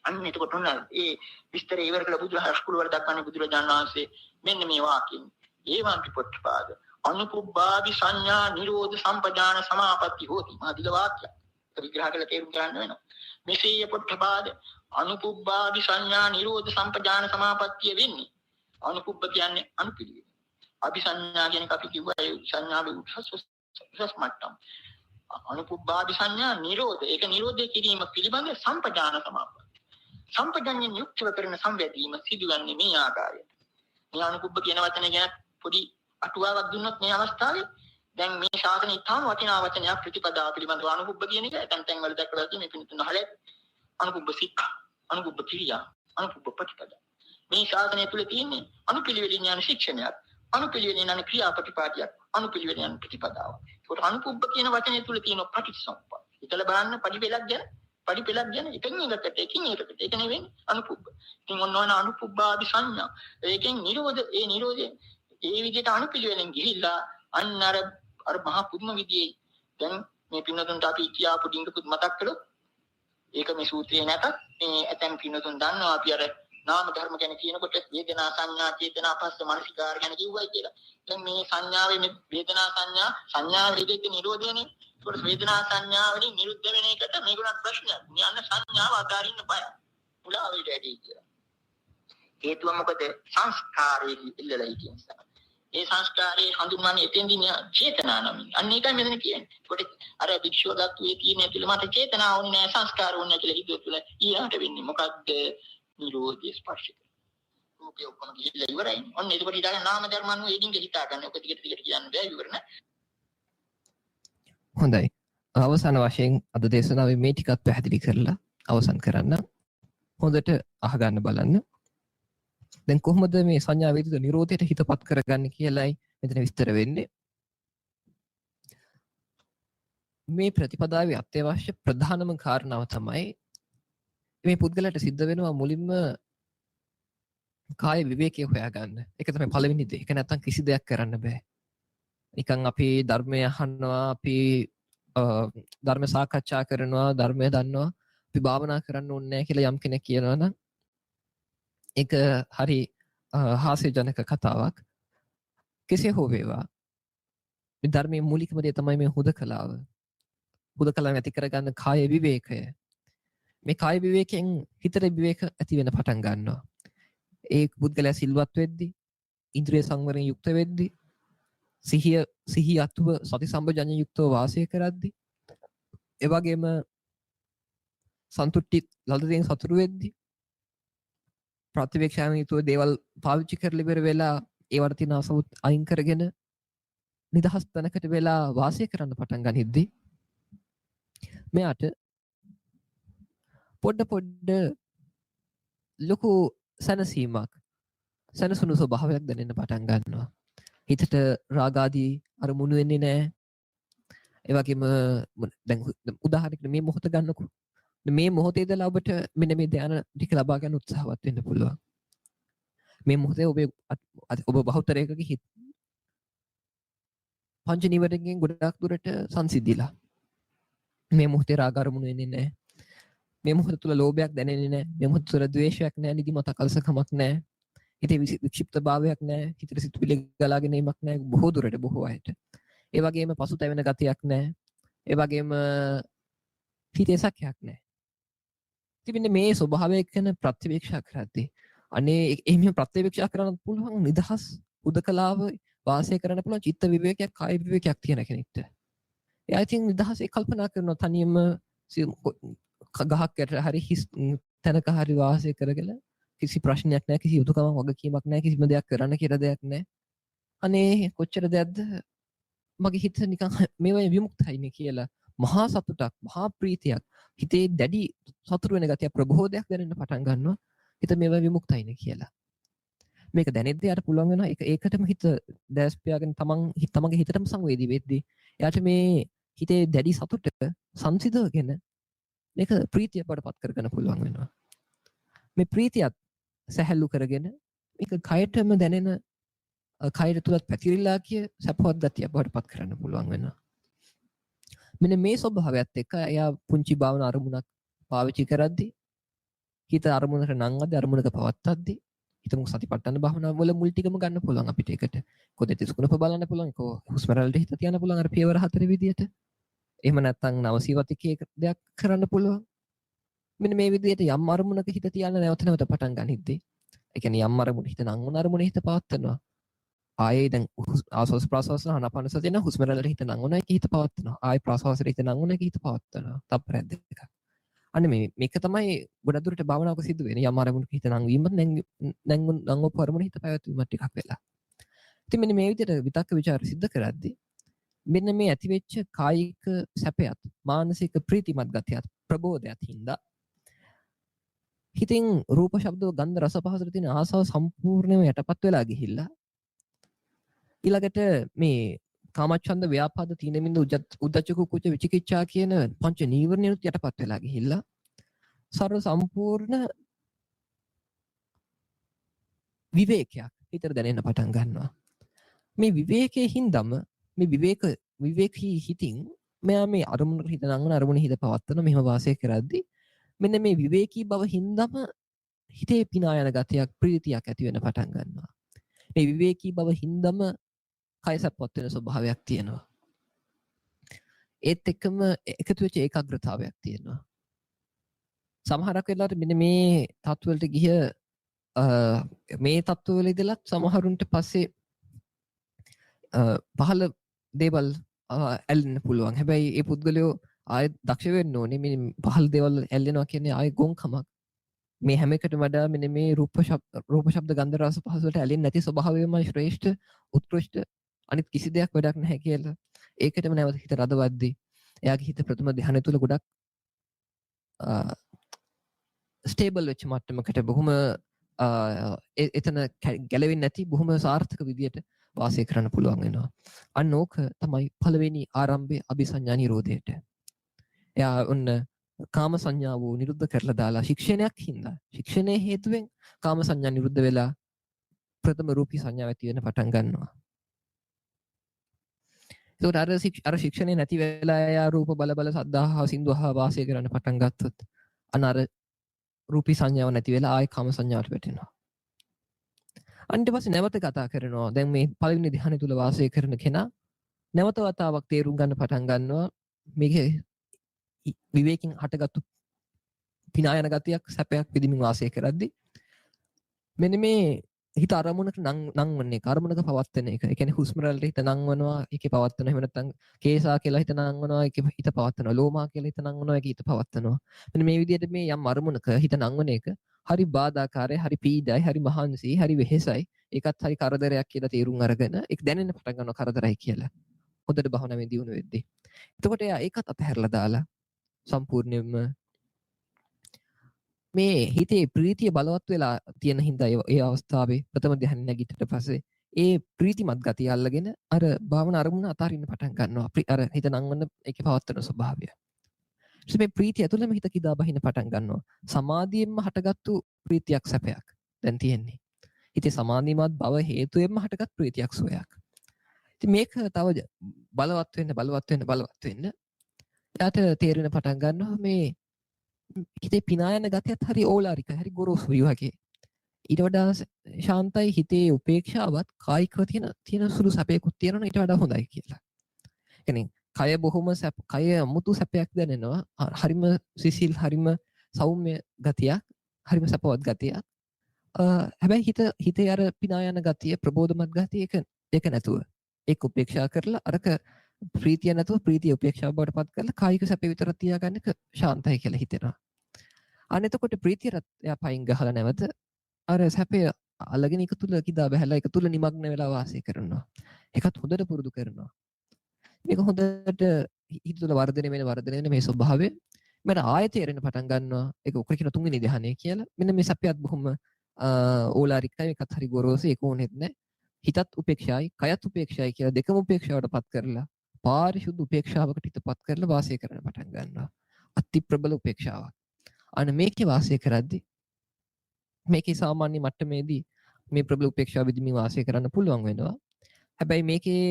අන්න එතකොට උන ඒ විස්තරය ඉවර කළ බුදුහාමුදුරුවෝ වල දක්වන්නේ බුදුරජාණන් වහන්සේ මෙන්න මේ වාක්‍යයෙන් ඒවන්ති පොට්ටපාද අනුපුබ්බාදි සංඥා නිරෝධ සම්පජාන සමාපatti හෝති මහදිල වාක්‍යය විග්‍රහ කළ තේරුම් ගන්න වෙනවා මෙසේ පොට්ටපාද අනුපුබ්බාදි සංඥා නිරෝධ සම්පජාන සමාපත්තිය වෙන්නේ අනුපුබ්බ කියන්නේ අනුපිළිවෙල අபிසංඥා කියන එක අපි කිව්වා ඒ සංඥාවේ උසස් මට්ටම අනුපුබ්බාදි සංඥා නිරෝධ ඒක නිරෝධය කිරීම පිළිබඳ සම්පජාන සමාපatti සම්පජඤ්ඤයෙන් යුක්තව කරන සංවැදීම සිදුවන්නේ මේ ආකාරයට. මේ අනුකුබ්බ කියන වචනේ ගැන පොඩි අටුවාවක් දුන්නොත් මේ අවස්ථාවේ දැන් මේ ශාසනයේ ඉතාම වටිනා වචනයක් ප්‍රතිපදාව පිළිබඳව අනුකුබ්බ කියන එක දැන් තැන් වල දැක්කලා තියෙන මේ පිටුන හලේ අනුකුබ්බ සික්ඛා අනුකුබ්බ කිරියා අනුකුබ්බ ප්‍රතිපදා. මේ ශාසනය තුල තියෙන්නේ අනුපිළිවෙලින් යන ශික්ෂණයක් අනුපිළිවෙලින් යන ක්‍රියාපටිපාටියක් අනුපිළිවෙලින් යන ප්‍රතිපදාවක්. ඒකට අනුකුබ්බ කියන වචනේ තුල තියෙන පටිච්චසමුප්පාද. ඒකල බලන්න පරිපෙලක් ගැන පරිපෙලක් ගැන එකින් එකකට ඒක නෙවෙයි අනුපුබ්බ. ඉතින් ඔන්න අනුපුබ්බාදි සංඥා. ඒකෙන් නිරෝධ ඒ නිරෝධය ඒ විදිහට අනුපිළිවෙලින් ගිහිල්ලා අන්න අර මහා පුදුම විදිහේ දැන් මේ පින්නතුන්ට අපි කියාපු ඩිංගකුත් මතක් කළොත් ඒක මේ සූත්‍රයේ නැතත් මේ ඇතැම් පින්නතුන් දන්නවා අපි අර නාම ධර්ම ගැන කියනකොට වේදනා සංඥා චේතනා පස්ස මනසිකාර ගැන කිව්වයි කියලා. දැන් මේ සංඥාවේ මේ වේදනා සංඥා විදිහට නිරෝධයනේ ඒකට වේදනා සංඥා වලින් නිරුද්ධ වෙන එකට මේගොල්ලන් ප්‍රශ්නයක්. යන්න සංඥාව අතාරින්න බය. මුලාවට ඇති කියලා. හේතුව මොකද? සංස්කාරයේ ඉල්ලලා හිටිය නිසා. ඒ සංස්කාරයේ හඳුන්වන්නේ එතෙන්දී චේතනා නමින්. අන්න ඒකයි මෙතන කියන්නේ. ඒකට අර භික්ෂුව ගත්තු ඒ තියෙන තුල මට චේතනා ඕනේ නැහැ සංස්කාර ඕනේ කියලා හිතුව තුල ඊළඟට වෙන්නේ මොකද්ද? නිරෝධය ස්පර්ශ කරන. රූපය ඔක්කොම ගිහිල්ලා ඉවරයි. ඔන්න ඒකට ඊට නාම ධර්ම අනුව ඒකින් හිතා ගන්න. ඔක ටික ටික කියන්න බෑ ඉවර නෑ. හොඳයි අවසාන වශයෙන් අද දේශනාවේ මේ ටිකත් පැහැදිලි කරලා අවසන් කරන්න හොඳට අහගන්න බලන්න දැන් කොහොමද මේ සංඥා වේදිත නිරෝධයට හිතපත් කරගන්නේ කියලායි මෙතන විස්තර වෙන්නේ මේ ප්‍රතිපදාවේ අත්‍යවශ්‍ය ප්‍රධානම කාරණාව තමයි මේ පුද්ගලයාට සිද්ධ වෙනවා මුලින්ම කාය විවේකයේ හොයාගන්න ඒක තමයි පළවෙනි දේ ඒක නැත්තම් කිසි දෙයක් කරන්න බෑ නිකන් අපි ධර්මය අහනවා අපි ධර්ම සාකච්ඡා කරනවා ධර්මය දන්නවා අපි භාවනා කරන්න ඕනේ නැහැ කියලා යම් කෙනෙක් කියනවා නම් ඒක හරි හාස්‍යජනක කතාවක් කෙසේ හෝ වේවා මේ ධර්මයේ මූලිකම දේ තමයි මේ හුදකලාව ඇති කරගන්න කාය විවේකය මේ කාය විවේකයෙන් හිතට විවේක ඇති වෙන පටන් ගන්නවා ඒ පුද්ගලයා සිල්වත් වෙද්දී ඉන්ද්‍රිය සංවරයෙන් යුක්ත වෙද්දී සිහිය අතුව සති සම්පජඤ්ඤ යුක්තව වාසය කරද්දී ඒ වගේම සන්තුට්ටි ලද්දෙන් සතුරු වෙද්දී ප්‍රතිවේක්ෂාවෙන් යුතුව දේවල් පාවිච්චි කරලා ඉවර වෙලා ඒවට තියෙන අසවුත් අයින් කරගෙන නිදහස් තැනකට වෙලා වාසය කරන්න පටන් ගනිද්දී මෙයාට පොඩ ලොකු සැනසීමක් සැනසුණු ස්වභාවයක් දැනෙන්න පටන් ගන්නවා හිතට රාගාදී අරමුණු වෙන්නේ නැහැ. ඒ වගේම දැන් උදාහරණයකට මේ මොහොත ගන්නකො. මේ මොහොතේ ඉඳලා ඔබට මෙන්න මේ ධානය ටික ලබා ගන්න උත්සාහවත් වෙන්න පුළුවන්. මේ මොහොතේ ඔබ බහුතරයකගේ හිත පංච නිවරණයෙන් ගොඩක් දුරට සංසිඳිලා. මේ මොහොතේ රාග අරමුණු වෙන්නේ නැහැ. මේ මොහොත තුල ලෝභයක් දැනෙන්නේ නැහැ. මේ මොහොත තුල ද්වේෂයක් නැහැ. නිදිමත කලසකමක් නැහැ. හිතේ වික්ෂිප්ත භාවයක් නැහැ. හිතේ සිතුවිලි ගලාගෙන ඒමක් නැහැ. බොහෝ දුරට බොහෝ අයට. ඒ වගේම පසුතැවෙන ගතියක් නැහැ. ඒ වගේම හිතේ සැකයක් නැහැ. ඉතින් මේ ස්වභාවය ගැන ප්‍රතිවීක්ෂා කරද්දී අනේ එහෙම ප්‍රතිවීක්ෂා කරන්න පුළුවන් නිදහස් උදකලාව වාසය කරන්න පුළුවන් චිත්ත විවේකයක් කාය විවේකයක් තියෙන කෙනෙක්ට. එයා ඉතින් නිදහසේ කල්පනා කරනවා තනියම ගහක් යට හරි හිස් තැනක හරි වාසය කරගෙන කිසි ප්‍රශ්නයක් නැහැ කිසි යුතුයකමක් වගකීමක් නැහැ කිසිම දෙයක් කරන්න කියලා දෙයක් නැහැ. අනේ කොච්චර දෙයක්ද මගේ හිත නිකන් මේවා විමුක්තයිනේ කියලා මහා සතුටක් මහා ප්‍රීතියක් හිතේ දැඩි සතුට වෙන ගතිය ප්‍රබෝධයක් දැනෙන්න පටන් ගන්නවා. හිත මේවා විමුක්තයිනේ කියලා. මේක දැනෙද්දී යාට පුළුවන් වෙනවා ඒකටම හිත දැස් පියාගෙන තමන්ගේ හිතටම සංවේදී වෙද්දී එයාට මේ හිතේ දැඩි සතුට සංසිඳවගෙන මේක ප්‍රීතිය බඩපත් කරගන්න පුළුවන් වෙනවා. මේ ප්‍රීතියත් සැහැල්ලු කරගෙන මේක කයටම දැනෙන කයට තුලත් පැතිරිලා කිය සපවත් ගතිය බඩපත් කරන්න පුළුවන් වෙනවා. මෙන්න මේ ස්වභාවයත් එක්ක එයා පුංචි භාවනා අරමුණක් පාවිච්චි කරද්දී හිත අරමුණකට නංවද්දී අරමුණක පවත්තද්දී හිතමු සතිපට්ඨාන භාවනාව වල මුල් ටිකම ගන්න පුළුවන් අපිට ඒකට. කොහෙද තිස්කුණප බලන්න පුළුවන්. හුස්ම රැල්ලට හිත තියන්න පුළුවන් අර පියවර 4 විදියට. එහෙම නැත්නම් නවසීවතිකේ දෙයක් කරන්න පුළුවන්. මෙන්න මේ විදිහට යම් අරමුණක හිත තියන්න නැවත නැවත පටන් ගනිද්දී ඒ කියන්නේ යම් අරමුණ හිත නංවන අරමුණේ හිත පවත්නවා. ආයේ දැන් ආස්වාස් ප්‍රාස්වාස් ආනාපාන සතිය නම් හුස්ම රැල්ලට හිත නංවන එක හිත පවත්නවා. ආයේ ප්‍රාස්වාසයට හිත නංවන එක හිත පවත්නවා. තප්පරයක් දෙකක්. අන්න මේක තමයි ගොඩක් දුරට භාවනාවක සිද්ධ වෙන්නේ. යම් අරමුණක හිත නංවීමත් නංවපු අරමුණ හිත පැවැත්වීමත් ටිකක් වෙලා. ඉතින් මෙන්න මේ විදිහට විතක්ක ਵਿਚාර සිද්ධ කරද්දී මෙන්න මේ ඇතිවෙච්ච කායික සැපයත් මානසික ප්‍රීතිමත් ගතියත් ප්‍රබෝධයත් හින්දා හිතින් රූප ශබ්ද ගන්ධ රස පහසට තියෙන ආසාව සම්පූර්ණයෙන්ම යටපත් වෙලා ගිහිල්ලා ඊළඟට මේ කාමච්ඡන්ද ව්‍යාපාද තීනමින්ද උද්ධච්ච කුච්ච විචිකිච්ඡා කියන පංච නීවරණයන්ට යටපත් වෙලා ගිහිල්ලා සර්ව සම්පූර්ණ විවේකයක් හිතට දැනෙන්න පටන් ගන්නවා. මේ විවේකයේ හින්දම මේ විවේකී හිතින් මෙයා මේ අරමුණට හිත නංවන අරමුණේ හිත පවත්තන මෙහෙම වාසය කරද්දී මෙන්න මේ විවේකී බව හින්දම හිතේ පිනා යන ගතියක් ප්‍රීතියක් ඇති වෙන පටන් ගන්නවා. මේ විවේකී බව හින්දම කය සපවත් වෙන ස්වභාවයක් තියෙනවා. ඒත් එක්කම එකතු වෙච්ච ඒකාග්‍රතාවයක් තියෙනවා. සමහරක් වෙලාවට මෙන්න මේ තත්වලට ගිය මේ තත්වවල ඉඳලත් සමහරුන්ට පස්සේ පහළ දේවල් ඇල්ලෙන්න පුළුවන්. හැබැයි ඒ පුද්ගලයෝ ආයෙ දක්ෂ වෙන්න ඕනේ. මේ පහළ දේවල් ඇල්ලෙනවා කියන්නේ ආයෙ ගොන්කමක්. මේ හැම එකටම වඩා මෙන්න මේ රූප ශබ්ද ගන්ධ රස පහස වලට ඇලෙන්නේ නැති ස්වභාවයම ශ්‍රේෂ්ඨ උත්කෘෂ්ඨ අනිත් කිසි දෙයක් වැඩක් නැහැ කියලා. ඒකටම නැවත හිත රඳවද්දී එයාගේ හිත ප්‍රථම ධ්‍යානය තුල ගොඩක් ස්ටේබල් වෙච්ච මට්ටමකට බොහොම එතන ගැලවෙන්නේ නැති බොහොම සාර්ථක විදියට වාසය කරන්න පුළුවන් වෙනවා. අන්න ඕක තමයි පළවෙනි ආරම්භයේ අபிසඤ්ඤා නිරෝධයට. එයා ඔන්න කාම සංඥාව නිරුද්ධ කරලා දාලා ශික්ෂණයක් හින්දා ශික්ෂණයේ හේතුවෙන් කාම සංඥා නිරුද්ධ වෙලා ප්‍රථම රූපී සංඥාව ඇති වෙන පටන් ගන්නවා. ඒකට අර ශික්ෂණේ නැති වෙලා එයා රූප බල සද්ධාහා සින්දුහා වාසය කරන්න පටන් ගත්තොත් අර රූපී සංඥාව නැති වෙලා ආයෙ කාම සංඥාවට වැටෙනවා. අන්ට පස්සේ නැවත කතා කරනවා. දැන් මේ පළවෙනි ධ්‍යානය තුල වාසය කරන කෙනා නැවත වතාවක් තේරුම් ගන්න පටන් ගන්නවා මේක විවේකයෙන් හටගත්තු පිනා යන ගතියක් සැපයක් විදිමින් වාසය කරද්දී මෙන්න මේ හිත අරමුණක නංවන්නේ අරමුණක පවත්තන එක. ඒ කියන්නේ හුස්ම රැල්ලට හිත නංවනවා ඒකේ පවත්තන. එහෙම නැත්නම් කේසා කියලා හිත නංවනවා ඒකේ හිත පවත්තනවා. ලෝමා කියලා හිත නංවනවා ඒකේ හිත පවත්තනවා. මෙන්න මේ විදිහට මේ යම් අරමුණක හිත නංවන එක හරි බාධාකාරයි, හරි පීඩයි, හරි මහන්සි, හරි වෙහෙසයි. ඒකත් හරි කරදරයක් කියලා තේරුම් අරගෙන ඒක දැනෙන්න පටන් ගන්නවා කරදරයි කියලා. හොඳට භවනාවේ දියුණු වෙද්දී. එතකොට එයා ඒකත් අතහැරලා දාලා සම්පූර්ණයෙන්ම මේ හිතේ ප්‍රීතිය බලවත් වෙලා තියෙන හින්දා ඒ අවස්ථාවේ ප්‍රථම ධ්‍යාන නැගිටිට පස්සේ ඒ ප්‍රීතිමත් ගතිය අල්ලගෙන අර භාවනා අරමුණ අතාරින්න පටන් ගන්නවා. අර හිත නංවන ඒකේ පවත්තන ස්වභාවය. ඊට මේ ප්‍රීතිය ඇතුළෙම හිත කිදා බහින්න පටන් ගන්නවා. සමාධියෙන්ම හටගත්තු ප්‍රීතියක් සැපයක් දැන් තියෙන්නේ. හිතේ සමාධිමත් බව හේතුවෙන්ම හටගත් ප්‍රීතියක් සෝයක්. ඉතින් මේක තව බලවත් වෙන්න යාට තේරෙන පටන් ගන්නවා මේ හිතේ පිනා යන ගතියත් හරි ඕලාරිකයි, හරි ගොරෝසුයි වගේ. ඊට වඩා ශාන්තයි හිතේ උපේක්ෂාවත් කායිකව තියෙන සුළු සැපයකුත් තියෙනවා ඊට වඩා හොඳයි කියලා. يعني කය බොහොම කය අමුතු සැපයක් දැනෙනවා. හරිම සිසිල්, හරිම සෞම්‍ය ගතියක්, හරිම සැපවත් ගතියක්. හැබැයි හිතේ අර පිනා යන ගතිය, ප්‍රබෝධමත් ගතිය ඒක ඒක නැතුව ඒක උපේක්ෂා කරලා අරක ප්‍රීතිය නැතුව ප්‍රීතිය උපේක්ෂාව බවට පත් කරලා කායික සැපේ විතර තියාගන්න එක ශාන්තයි කියලා හිතෙනවා. අන්න එතකොට ප්‍රීතියත් එයා පයින් ගහලා නැවත අර සැපේ අල්ලගෙන එක තුල කිදා බහැලා එක තුල නිමග්න වෙලා වාසය කරනවා. ඒකත් හොඳට පුරුදු කරනවා. මේක හොඳට හිත තුළ වර්ධනය වෙන මේ ස්වභාවය මට ආයෙත් තේරෙන්න පටන් ගන්නවා. ඒක ඔකට කියන තුන්වෙනි ධ්‍යානය කියලා. මෙන්න මේ සැපයත් බොහොම ඕලාරිකයි, ඒකත් හරි ගොරෝසු, ඒක ඕනෙත් නැහැ. හිතත් උපේක්ෂායි, කයත් උපේක්ෂායි කියලා දෙකම උපේක්ෂාවට පත් කරලා පාරිශුද්ධ උපේක්ෂාවකට හිතපත් කරලා වාසය කරන්න පටන් ගන්නවා. අති ප්‍රබල උපේක්ෂාවක්. අන්න මේකේ වාසය කරද්දී මේකේ සාමාන්‍ය මට්ටමේදී මේ ප්‍රබල උපේක්ෂාව විදිමින් වාසය කරන්න පුළුවන් වෙනවා. හැබැයි මේකේ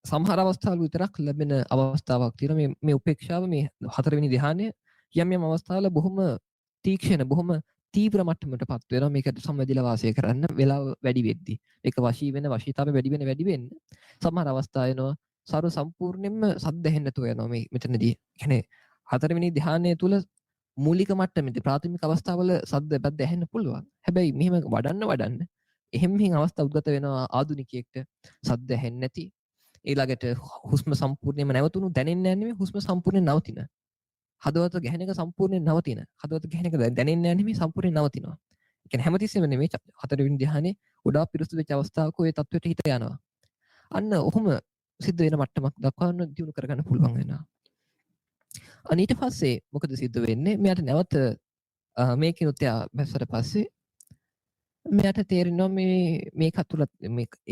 සමහර අවස්ථාවල විතරක් ලැබෙන අවස්ථාවක් තියෙනවා. මේ උපේක්ෂාව මේ හතරවෙනි ධ්‍යානය යම් යම් අවස්ථාවල බොහොම තීක්ෂණ බොහොම තීව්‍ර මට්ටමකටපත් වෙනවා. මේකට සම්වැදිලා වාසය කරන්න වෙලාව වැඩි වෙද්දී. ඒක වශීතාවය වැඩි වෙන්න සමහර අවස්ථා එනවා. සර්ව සම්පූර්ණයෙන්ම සද්ද ඇහෙන්න නැතුව යනවා මේ මෙතනදී. කියන්නේ හතරවෙනි ධ්‍යානය තුල මූලික මට්ටමේදී ප්‍රාථමික අවස්ථාවල සද්ද බද්ද ඇහෙන්න පුළුවන්. හැබැයි මෙහෙම වඩන්න එහෙම අවස්ථා උද්ගත වෙනවා ආධුනිකයෙක්ට සද්ද ඇහෙන්නේ නැති. ඊළඟට හුස්ම සම්පූර්ණයෙන්ම නැවතුණු දැනෙන්නේ නැහැ නෙමෙයි හුස්ම සම්පූර්ණයෙන් නවතින. හදවත ගැහෙන එක සම්පූර්ණයෙන් නවතින. හදවත ගැහෙන එක දැනෙන්නේ නැහැ නෙමෙයි සම්පූර්ණයෙන් නවතිනවා. ඒ කියන්නේ හැමතිස්සෙම නෙමෙයි හතරවෙනි ධ්‍යානයේ ගොඩාක් පිරිසුදු වෙච්ච අවස්ථාවක ওই තත්වෙට හිත යනවා. අන්න ඔහොම සිද්ධ වෙන මට්ටමක් දක්වාන දියුණු කරගන්න පුළුවන් වෙනවා. ඊට පස්සේ මොකද සිද්ධ වෙන්නේ? මෙයාට නැවත මේකිනුත් එයා බැස්සට පස්සේ මෙයාට තේරෙනවා මේක තුල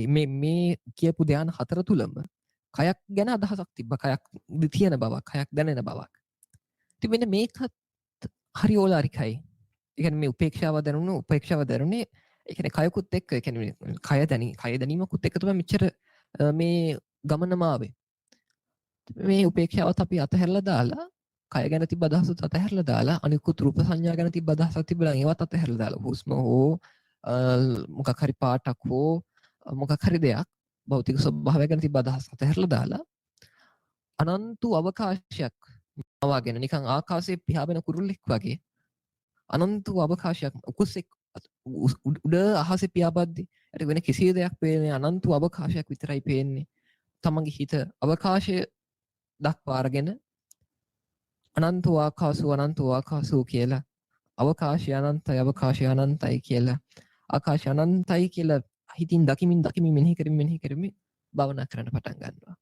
මේ කියපු ධ්‍යාන හතර තුලම කයක් ගැන අදහසක් තිබ්බා. කයක් තියෙන බවක්, කයක් දැනෙන බවක්. ඉතින් මෙන්න මේකත් හරි ඕලාරිකයි. ඒ කියන්නේ මේ උපේක්ෂාව දැනුනේ ඒ කියන්නේ කයකුත් එක්ක ඒ කියන්නේ කය දැනීමකුත් එක්ක තමයි මෙච්චර මේ ගමනම ආවේ. මේ උපේක්ෂාවත් අපි අතහැරලා දාලා කය ගැන තිබ්බ අදහසත් අතහැරලා දාලා අනිකුත් රූප සංඥා ගැන තිබ්බ අදහසක් තිබ්බලා ඒවත් අතහැරලා දාලා හුස්ම හෝ මොකක් හරි පාටක් හෝ මොකක් හරි දෙයක් භෞතික ස්වභාවය ගැන තිබ්බ අදහස් අතහැරලා දාලා අනන්ත අවකාශයක් මවාගෙන නිකන් ආකාශයේ පියාඹන කුරුල්ලෙක් වගේ අනන්ත අවකාශයක් උකුසෙක් උඩ අහසේ පියාඹද්දි ඒට වෙන කිසි දෙයක් පේන්නේ අනන්ත අවකාශයක් විතරයි පේන්නේ. තමන්ගේ හිත අවකාශය දක්වා අරගෙන අනන්ත ආකාශෝ කියලා අවකාශය අනන්තයි කියලා ආකාශය අනන්තයි කියලා හිතින් දකිමින් මෙනෙහි කරමින් භාවනා කරන්න පටන් ගන්නවා.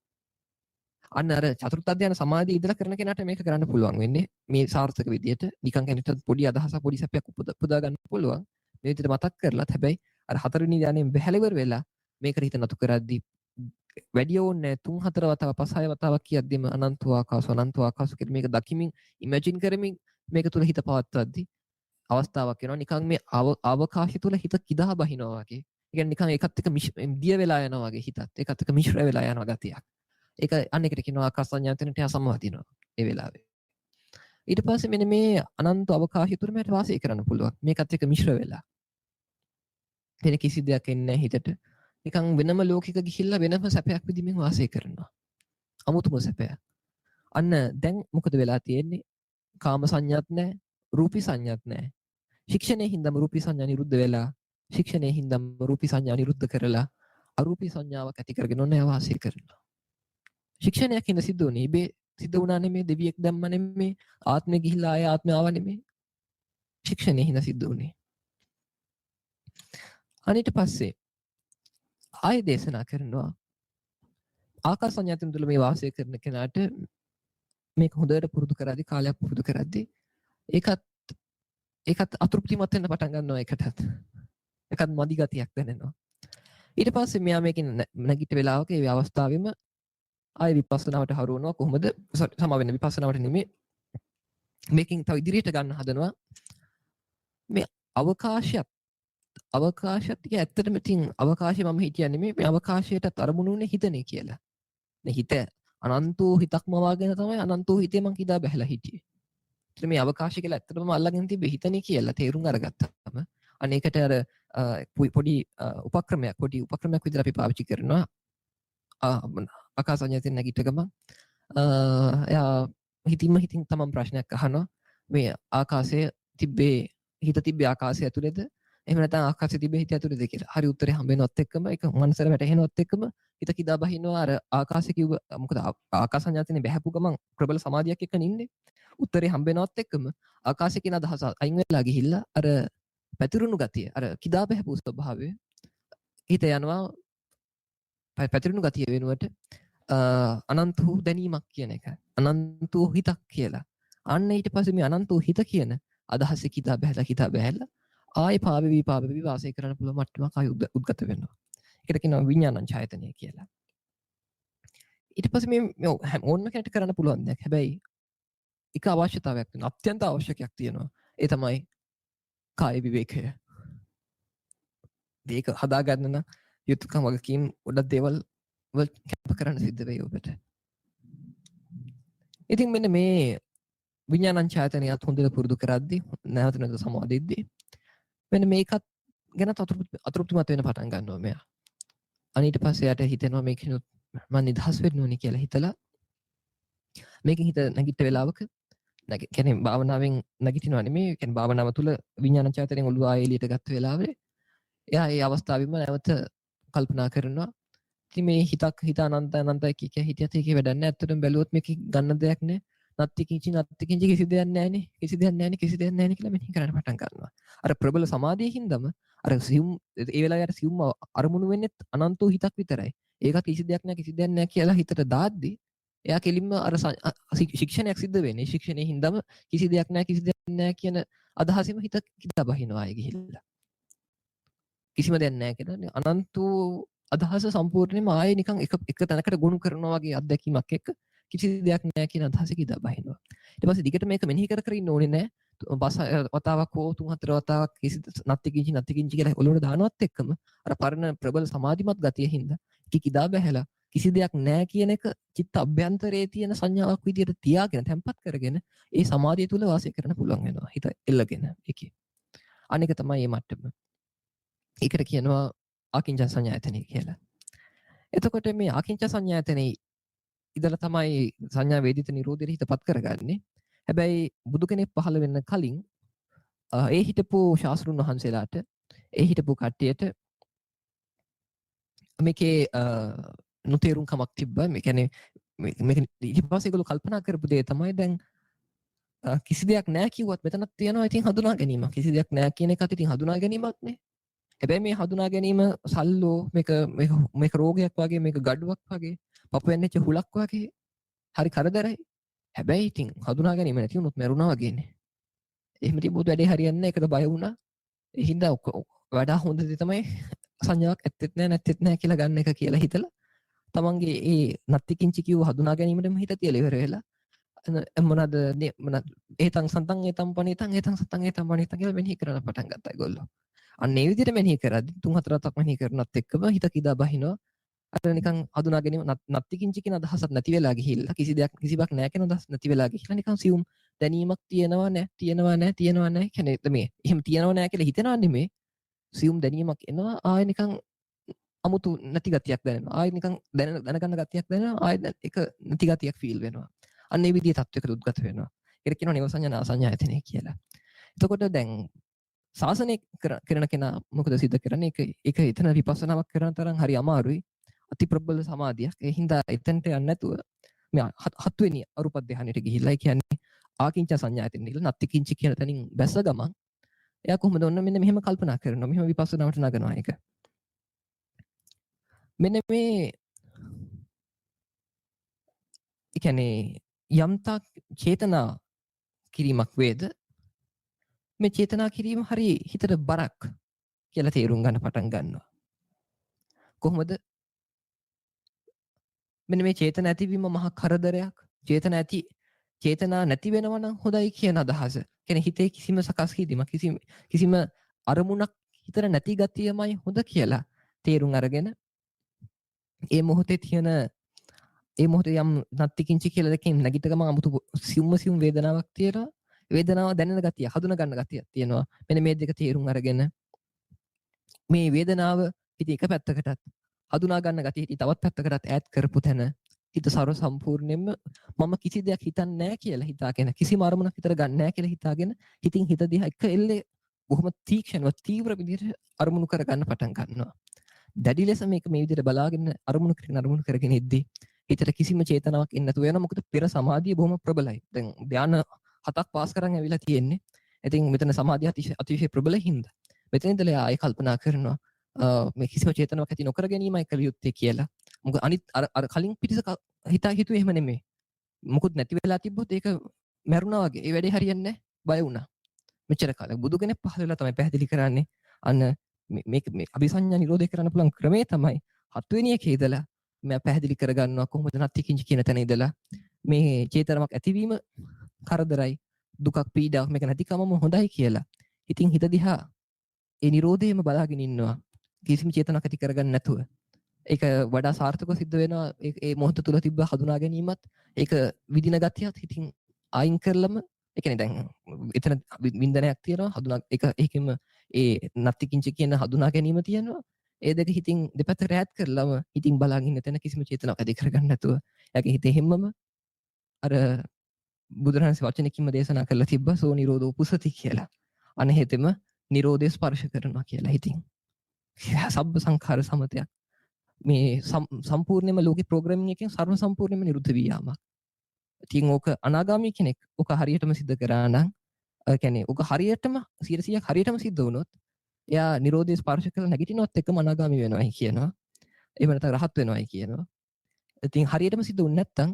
අන්න අර චතුර්ථ ධ්‍යාන සමාධිය ඉඳලා කරන කෙනාට මේක කරන්න පුළුවන් වෙන්නේ මේ සාර්ථක විදියට නිකන් කෙනෙක්ට පොඩි අදහසක් පොඩි සැපයක් උපදවා ගන්න පුළුවන්. මේ විදිහට මතක් කරලත් හැබැයි අර හතරවෙනි ධ්‍යානයෙන් බැහැලිවර වෙලා මේකට හිත නතු කරද්දී වැඩි ඕනේ 3-4 වතාවක් 5-6 වතාවක් කියද්දිම අනන්ත ආකාශ කියලා මේක දකිමින් ඉමේජින් කරමින් මේක තුල හිත පවත්වද්දී අවස්ථාවක් එනවා නිකන් මේ අවකාශය තුල හිත කිදා බහිනවා වගේ. ඒ කියන්නේ නිකන් ඒකත් එක්ක දිය වෙලා යනවා වගේ හිතත් ඒකත් එක්ක මිශ්‍ර වෙලා යනවා ගතියක්. ඒක අන්න එකට කියනවා ආකාශ සංඥාතනට සමවදිනවා ඒ වෙලාවේ. ඊට පස්සේ මෙන්න මේ අනන්ත අවකාශය තුල මට වාසය කරන්න පුළුවන්. මේකත් එක්ක මිශ්‍ර වෙලා. වෙන කිසි දෙයක් එන්නේ නැහැ හිතට. නිකන් වෙනම ලෝකික ගිහිල්ලා වෙනම සැපයක් විඳින්මින් වාසය කරනවා. අමුතුම සැපයක්. අන්න දැන් මොකද වෙලා තියෙන්නේ? කාම සංඥාත් නැහැ, රූපී සංඥාත් නැහැ. ශික්ෂණයේ හින්දාම රූපී සංඥා නිරුද්ධ වෙලා, ශික්ෂණයේ හින්දාම රූපී සංඥා නිරුද්ධ කරලා අරූපී සංඥාවක් ඇති කරගෙන ඔන්න වාසය කරනවා. ශික්ෂණයක් හින්දා සිද්ධ වුණේ ඉබේ සිද්ධ වුණා නෙමෙයි, දෙවියෙක් දැම්ම නෙමෙයි, ආත්මෙ ගිහිල්ලා ආය ආත්මෙ ආව නෙමෙයි. ශික්ෂණයේ හින්දා සිද්ධ වුණේ. අනිත් පස්සේ ආය දේශනා කරනවා ආකාශ සංඥාතන තුළ මේ වාසය කරන කෙනාට මේක හොඳට පුරුදු කරද්දී කාලයක් පුරුදු කරද්දී ඒකත් අතෘප්තිමත් වෙන්න පටන් ගන්නවා. ඒකත් මදි ගතියක් දැනෙනවා. ඊට පස්සේ මෙයා මේකෙන් නැගිට වෙලාවක ඒ අවස්ථාවෙම ආය විපස්සනාවට හරවනවා. කොහොමද සම වෙන විපස්සනාවට නෙමෙයි මේකෙන් තව ඉදිරියට ගන්න හදනවා. මේ අවකාශයත් ඇත්තටම ඉතින් අවකාශය මම හිතන්නේ මේ අවකාශයට අරමුණුනේ හිතනේ කියලා. මේ හිත අනන්තෝ හිතක්ම වාගෙන තමයි අනන්තෝ හිතේ මං කිදා බහැලා හිටියේ. ඉතින් මේ අවකාශය කියලා ඇත්තටම අල්ලගෙන තිබ්බේ හිතනේ කියලා තේරුම් අරගත්තාම අනේකට අර පොඩි උපක්‍රමයක් විදිහට අපි පාවිච්චි කරනවා. ආකාශ සංඥාවෙන් නැගිට ගමන් එයා හිතින් තමන් ප්‍රශ්නයක් අහනවා. මේ ආකාශය හිත තිබ්බේ ආකාශය ඇතුළේද එහෙම නැත්නම් ආකාශය තිබ්බේ හිත ඇතුළේද කියලා. හරි උත්තරේ හම්බ වෙනවත් එක්කම ඒක මනසට වැටහෙනවත් එක්කම හිත කිදා බහිනවා අර ආකාශය කිව්ව මොකද ආකාශ සංඥාතනේ බහැපු ගමන් ප්‍රබල සමාධියක් එක්ක නින්නේ. උත්තරේ හම්බෙනවත් එක්කම ආකාශය කියන අදහස අයින් වෙලා ගිහිල්ලා අර පැතිරුණු ගතිය අර කිදා බහැපු ස්වභාවය හිත යනවා පැතිරුණු ගතිය වෙනුවට අනන්ත වූ දැනීමක් කියන එක. අනන්ත වූ හිතක් කියලා. අන්න ඊට පස්සේ මේ අනන්ත වූ හිත කියන අදහස කිදා බහැලා ආයේ පාවෙවි වාසය කරන්න පුළුවන් මට්ටමක් ආයි උද්ගත වෙනවා. ඒකට කියනවා විඥානං ඡායතනය කියලා. ඊට පස්සේ මේ ඕනම කෙනෙක්ට කරන්න පුළුවන් දෙයක්. හැබැයි එක අවශ්‍යතාවයක් තියෙනවා. අත්‍යන්ත අවශ්‍යකයක් තියෙනවා. ඒ තමයි කාය විවේකය. මේක හදාගන්න නම් යුතුයකම් වගකීම් ගොඩක් දේවල් වල කැප කරන්න සිද්ධ වෙයි ඔබට. ඉතින් මෙන්න මේ විඥානං ඡායතනයත් හොඳට පුරුදු කරද්දී නැවත නැවත සමාදෙද්දී මෙන්න මේකත් ගැන අතෘප්තිමත් වෙන්න පටන් ගන්නවා මෙයා. අනිත් පස්සේ යට හිතෙනවා මේකිනුත් මම නිදහස් වෙන්න ඕනි කියලා හිතලා මේකෙන් හිත නැගිට වෙලාවක කියන්නේ භාවනාවෙන් නැගිටිනවා නෙමෙයි කියන්නේ භාවනාව තුළ විඥාන ඡායතනයෙන් ඔළුව ආයෙ එළියට ගත්ත වෙලාවේ එයා ඒ අවස්ථාවෙම නැවත කල්පනා කරනවා ඉතින් මේ හිත අනන්තයි කිය හිතියත් ඒකේ වැඩක් නැහැ අත්තටම බැලුවොත් මේක ගන්න දෙයක් නැහැ නත්ති කිංචි කිසි දෙයක් නැහැනේ කිසි දෙයක් නැහැනේ කියලා මෙනෙහි කරන්න පටන් ගන්නවා අර ප්‍රබල සමාධියකින්දම අර සියුම් ඒ වෙලාවේ අර සියුම් අරමුණු වෙන්නේ අනන්ත හිතක් විතරයි ඒකත් කිසි දෙයක් නැහැ කියලා හිතට දාද්දි එයා කෙලින්ම අර ශික්ෂණයක් සිද්ධ වෙන්නේ ශික්ෂණයේ හින්දාම කිසි දෙයක් නැහැ කියන අදහසෙම හිත කිදා බහිනවා ආයේ ගිහිල්ලා කිසිම දෙයක් නැහැ කියලා අනන්ත අදහස සම්පූර්ණයෙන්ම ආයේ නිකන් එක තැනකට ගොනු කරනවා වගේ අත්දැකීමක් එක්ක කිසි දෙයක් නැහැ කියන අදහස කිදා බහිනවා ඊට පස්සේ දිගට මේක මෙනෙහි කර ඉන්න ඕනේ නැහැ බස වතාවක් හෝ 3-4 වතාවක් කිසි නත්ති කිංචි කියලා ඔලුවට දානවත් එක්කම අර පරණ ප්‍රබල සමාධිමත් ගතිය හින්දා කිදා බහැලා කිසි දෙයක් නැහැ කියන එක චිත්ත අභ්‍යන්තරයේ තියෙන සංඥාවක් විදියට තියාගෙන තැම්පත් කරගෙන ඒ සමාධිය තුල වාසය කරන්න පුළුවන් වෙනවා හිත එල්ලගෙන ඒකේ අනික තමයි මේ මට්ටම ඒකට කියනවා ආකින්ච සංඥායතනෙ කියලා එතකොට මේ ආකින්ච සංඥායතනෙ ඉඳලා තමයි සංඥා වේදිත නිරෝධයට හිතපත් කරගන්නේ හැබැයි බුදු කෙනෙක් පහළ වෙන්න කලින් ඒ හිටපු ශාස්ත්‍රුන් වහන්සේලාට ඒ හිටපු කට්ටියට මේකේ නොතේරුම් කමක් තිබ්බා මේ කියන්නේ මේක ඊට පස්සේ ඒගොල්ලෝ කල්පනා කරපු දේ තමයි දැන් කිසි දෙයක් නැහැ කිව්වත් මෙතනක් තියෙනවා ඉතින් හඳුනා ගැනීමක් කිසි දෙයක් නැහැ කියන එකත් ඉතින් හඳුනා ගැනීමක් නේ හැබැයි මේ හඳුනා ගැනීම සල්ලෝ මේක රෝගයක් වගේ මේක ගඩුවක් වගේ පපුවෙන් වෙච්ච හුලක් වගේ හරි කරදරයි හැබැයි ඉතින් හඳුනා ගැනීම නැති වුණොත් මැරුණා වගේනේ එහෙම තිබුත් වැඩේ හරියන්නේ නැහැ ඒකට බය වුණා ඒ හින්දා වඩා හොඳ දේ තමයි සංඥාවක් ඇත්තෙත් නැහැ කියලා ගන්න එක කියලා හිතලා තමන්ගේ ඒ නත්ති කිංචි කිව්ව හඳුනා ගැනීමටම හිත තියලා ඉවර වෙලා මොනවාද ඒතං සන්තං ඒතං පණිතං ඒතං සතං ඒතං පණිතං කියලා මෙනෙහි කරන්න පටන් ගත්තා ඒගොල්ලෝ. අන්න ඒ විදිහට මෙනෙහි කරද්දි 3-4ක් මෙනෙහි කරනත් එක්කම හිත කිදා බහිනවා. අර නිකන් හඳුනා ගැනීම නත්ති කිංචි කියන අදහසක් නැති වෙලා ගිහිල්ලා කිසිවක් නැහැ කියන අදහස නැති වෙලා ගිහිල්ලා නිකන් සියුම් දැනීමක් තියෙනවා නැහැ කියන්නේ මේ එහෙම තියෙනවා නැහැ කියලා හිතනවා නෙමෙයි සියුම් දැනීමක් එනවා ආයෙ නිකන් අමුතු නැති ගතියක් දැනෙනවා. ආයෙ නිකන් දැනගන්න ගතියක් දැනෙනවා. ආයෙ ඒක නැති ගතියක් ෆීල් වෙනවා. අන්න ඒ විදිහේ තත්වයකට උද්ගත වෙනවා. ඒක කියනවා නිව සංඥා නාසඤ්ඤායතනෙ කියලා. එතකොට දැන් සාසනය කරන කෙනා මොකද සිද්ධ කරන්නේ? ඒක එතන විපස්සනාවක් කරන තරම් හරි අමාරුයි. අති ප්‍රබල සමාධියක්. ඒ හින්දා එතනට යන්නේ නැතුව මේ 7 වෙනි අරුප ධානයට ගිහිල්ලා කියන්නේ ආකින්ච සංඥායතනෙ ඉඳලා නත්ති කිංචි කියන තැනින් බැස ගමන් එයා කොහොමද ඔන්න මෙන්න මෙහෙම කල්පනා කරනවා. මෙහෙම විපස්සනාවට නගනවා ඒක. මෙන්න මේ කියන්නේ යම්තා චේතනා කිරීමක් වේද මේ චේතනා කිරීම හරි හිතට බරක් කියලා තේරුම් ගන්න පටන් ගන්නවා. කොහොමද? මෙන්න මේ චේතන ඇතිවීම මහා කරදරයක්. චේතනා නැති වෙනවා නම් හොඳයි කියන අදහස. කියන්නේ හිතේ කිසිම සකස් කිරීමක් කිසිම අරමුණක් හිතට නැති ගතියමයි හොඳ කියලා තේරුම් අරගෙන ඒ මොහොතේ යම් නත්ති කිංචි කියලා දෙකෙන් නැගිට ගමන් 아무තු සියුම් වේදනාවක් තියෙනවා. වේදනාව දැනෙන ගතිය, හඳුනා ගන්න ගතියක් තියෙනවා. මෙන්න මේ දෙක තේරුම් අරගෙන මේ වේදනාව ඉතින් එක පැත්තකටත් හඳුනා ගන්න ගතිය ඉතින් තවත් පැත්තකටත් ඈඩ් කරපු තැන හිත ਸਰව සම්පූර්ණයෙන්ම මම කිසි දෙයක් හිතන්නේ නැහැ කියලා හිතාගෙන කිසිම අරමුණක් හිතර ගන්න නැහැ කියලා හිතාගෙන හිතින් හිත දිහා එක එල්ලේ බොහොම තීක්ෂණව තීව්‍ර විදිහට අරමුණු කර ගන්න පටන් ගන්නවා. දැඩි ලෙස මේක මේ විදිහට බලාගෙන අරමුණු කරගෙන ඉද්දී හිතට කිසිම චේතනාවක් එන්නේ නැතුව වෙනවා. මොකද පෙර සමාධිය බොහොම ප්‍රබලයි. දැන් ධාන 7ක් පාස් කරන් ඇවිල්ලා තියෙන්නේ. ඉතින් මෙතන සමාධිය අතිශය ප්‍රබලයි හින්දා. මෙතන ඉඳලා ආයෙ කල්පනා කරනවා මේ කිසිම චේතනාවක් ඇති නොකර ගැනීමයි කළ යුත්තේ කියලා. මොකද අනිත් අර කලින් පිටිස හිතුවේ එහෙම නෙමෙයි. මොකුත් නැති වෙලා තිබ්බොත් ඒක මැරුණා වගේ. ඒ වැඩේ හරියන්නේ නැහැ. බය වුණා. මෙච්චර කාලෙක බුදු කෙනෙක් පහළ වෙලා තමයි පැහැදිලි කරන්නේ. අන්න මේ අபிසඤ්ඤා නිරෝධය කරන්න පුළුවන් ක්‍රමේ තමයි 7 වෙනි එකේ ඉඳලා මම පැහැදිලි කරගන්නවා කොහොමද නැති කිංච කියන තැන ඉඳලා මේ චේතනාවක් ඇතිවීම කරදරයි දුකක් පීඩාවක් මේක නැතිකමම හොඳයි කියලා. ඉතින් හිත දිහා ඒ නිරෝධයම බලාගෙන ඉන්නවා. කිසිම චේතනාවක් ඇති කරගන්න නැතුව. ඒක වඩා සාර්ථකව සිද්ධ වෙනවා. ඒ මොහොත තුල තිබ්බ හඳුනා ගැනීමත් ඒක විදින ගතියත් හිතින් අයින් කරලම ඒ කියන්නේ දැන් එතන වින්දනයක් තියෙනවා හඳුනා ඒක ඒකෙම ඒ නැති කිංච කියන හඳුනා ගැනීම තියෙනවා. ඒ දෙක හිතින් දෙපැත්තට ඈත් කරලම හිතින් බලාගෙන ඉන්න තැන කිසිම චේතනාවක් ඇති කරගන්න නැතුව එයාගේ හිතේ හැමම අර බුදුරජාණන්සේ වචනකින්ම දේශනා කරලා තිබ්බා සෝ නිරෝධෝ පුසති කියලා. අනහෙතෙම නිරෝධය ස්පර්ශ කරනවා කියලා හිතින්. සබ්බ සංඛාර සමතයක්. මේ සම්පූර්ණයෙන්ම ලෝකේ ප්‍රෝග්‍රෑමින් එකෙන් සර්ව සම්පූර්ණයෙන්ම නිරුද්ධ වී යාමක්. ඉතින් ඕක අනාගාමී කෙනෙක් ඕක හරියටම සිද්ධ කරා නම් කියන්නේ ඕක හරියටම 100%ක් හරියටම සිද්ධ වුණොත් එයා නිරෝධය ස්පර්ශ කරලා නැගිටිනවත් එක්කම අනාගාමී වෙනවායි කියනවා. එහෙම නැත්නම් රහත් වෙනවායි කියනවා. ඉතින් හරියටම සිද්ධ වුනේ නැත්නම්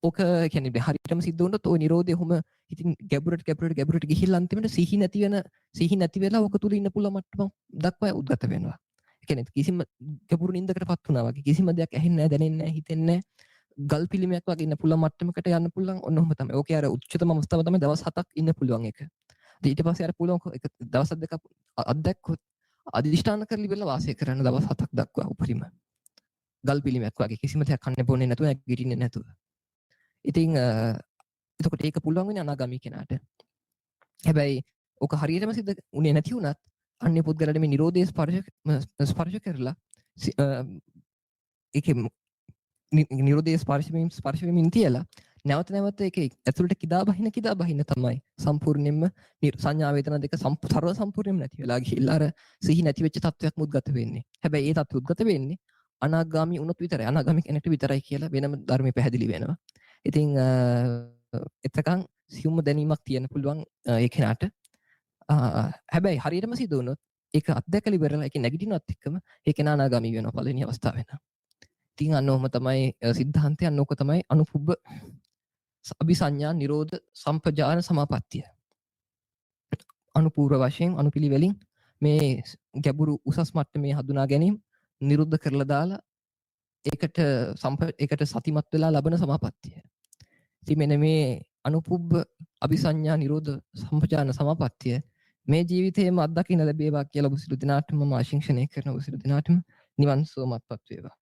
ඕක කියන්නේ හරියටම සිද්ධ වුණොත් ওই නිරෝධය ඔහොම ඉතින් ගැඹුරට ගිහිල්ලා අන්තිමට සිහි නැති වෙලා ඕක තුල ඉන්න පුළුවන් මට්ටම දක්වා උද්ගත වෙනවා. ඒ කියන්නේ කිසිම ගැඹුරු නින්දකටපත් වුණා වගේ කිසිම දෙයක් ඇහෙන්නේ නැහැ දැනෙන්නේ නැහැ හිතෙන්නේ නැහැ. ගල් පිළිමයක් වගේ ඉන්න පුළුවන් මට්ටමකට යන්න පුළුවන් ඔන්න ඔහොම තමයි. ඕකේ අර උච්චතම අවස්ථාව තමයි දවස් 7ක් ඉන්න පුළුවන් එක. ඊට පස්සේ අර පුළුවන් එක දවස් දෙකක් අත්දැක්කොත් අදිෂ්ඨාන කරලි වෙලා වාසය කරන්න දවස් 7ක් දක්වා උපරිම. ගල් පිළිමයක් වගේ කිසිම දෙයක් කන්න බොන්නේ නැතුව නැගිටින්නේ නැතුව. ඉතින් එතකොට ඒක පුළුවන් වෙන්නේ අනාගාමී කෙනාට. හැබැයි ඔක හරියටම සිද්ධ උනේ නැති වුණත් අන්නේ පුද්ගලයාට මේ නිරෝධය ස්පර්ශ කරලා ඒකේ නිරෝධය ස්පර්ශ වෙමින් තියලා නැවත ඒක ඇතුළට කිදා බහින තමයි සම්පූර්ණයෙන්ම සංඥා වේදනා දෙක සර්ව සම්පූර්ණයෙන්ම නැති වෙලා ගිහිල්ලා අර සිහි නැති වෙච්ච තත්වයක් මුද්ගත වෙන්නේ. හැබැයි ඒ තත්ත්ව උද්ගත වෙන්නේ අනාගාමී වුණොත් විතරයි. අනාගාමී කෙනෙක්ට විතරයි කියලා වෙනම ධර්මයේ පැහැදිලි වෙනවා. ඉතින් එතකන් සියුම්ම දැනීමක් තියෙන පුළුවන් ඒ කෙනාට. හැබැයි හරියටම සිදු වුණොත් ඒක අත්දැකලා ඉවරලා ඒක නැගිටිනවත් එක්කම ඒ කෙනා අනාගාමී වෙනවා පළවෙනි අවස්ථාව වෙනවා. ඉතින් අන්න ඔහම තමයි සිද්ධාන්තය අන්න ඕක තමයි අනුපුබ්බ අபிසඤ්ඤා නිරෝධ සම්පජාන සමාපත්තිය. අනුපූර්ව වශයෙන් අනුපිළිවෙලින් මේ ගැඹුරු උසස් මට්ටමේ හඳුනා ගැනීම නිරුද්ධ කරලා දාලා ඒකට සතිමත් වෙලා ලබන සමාපත්තිය. ඉතින් මෙන්න මේ අනුපුබ්බ අபிසඤ්ඤා නිරෝධ සම්පජාන සමාපත්තිය මේ ජීවිතේම අත්දකින්න ලැබේවා කියලා ඔබ සියලු දෙනාටම මම ආශිංසනය කරන ඔබ සියලු දෙනාටම නිවන් සුවපත්පත් වේවා.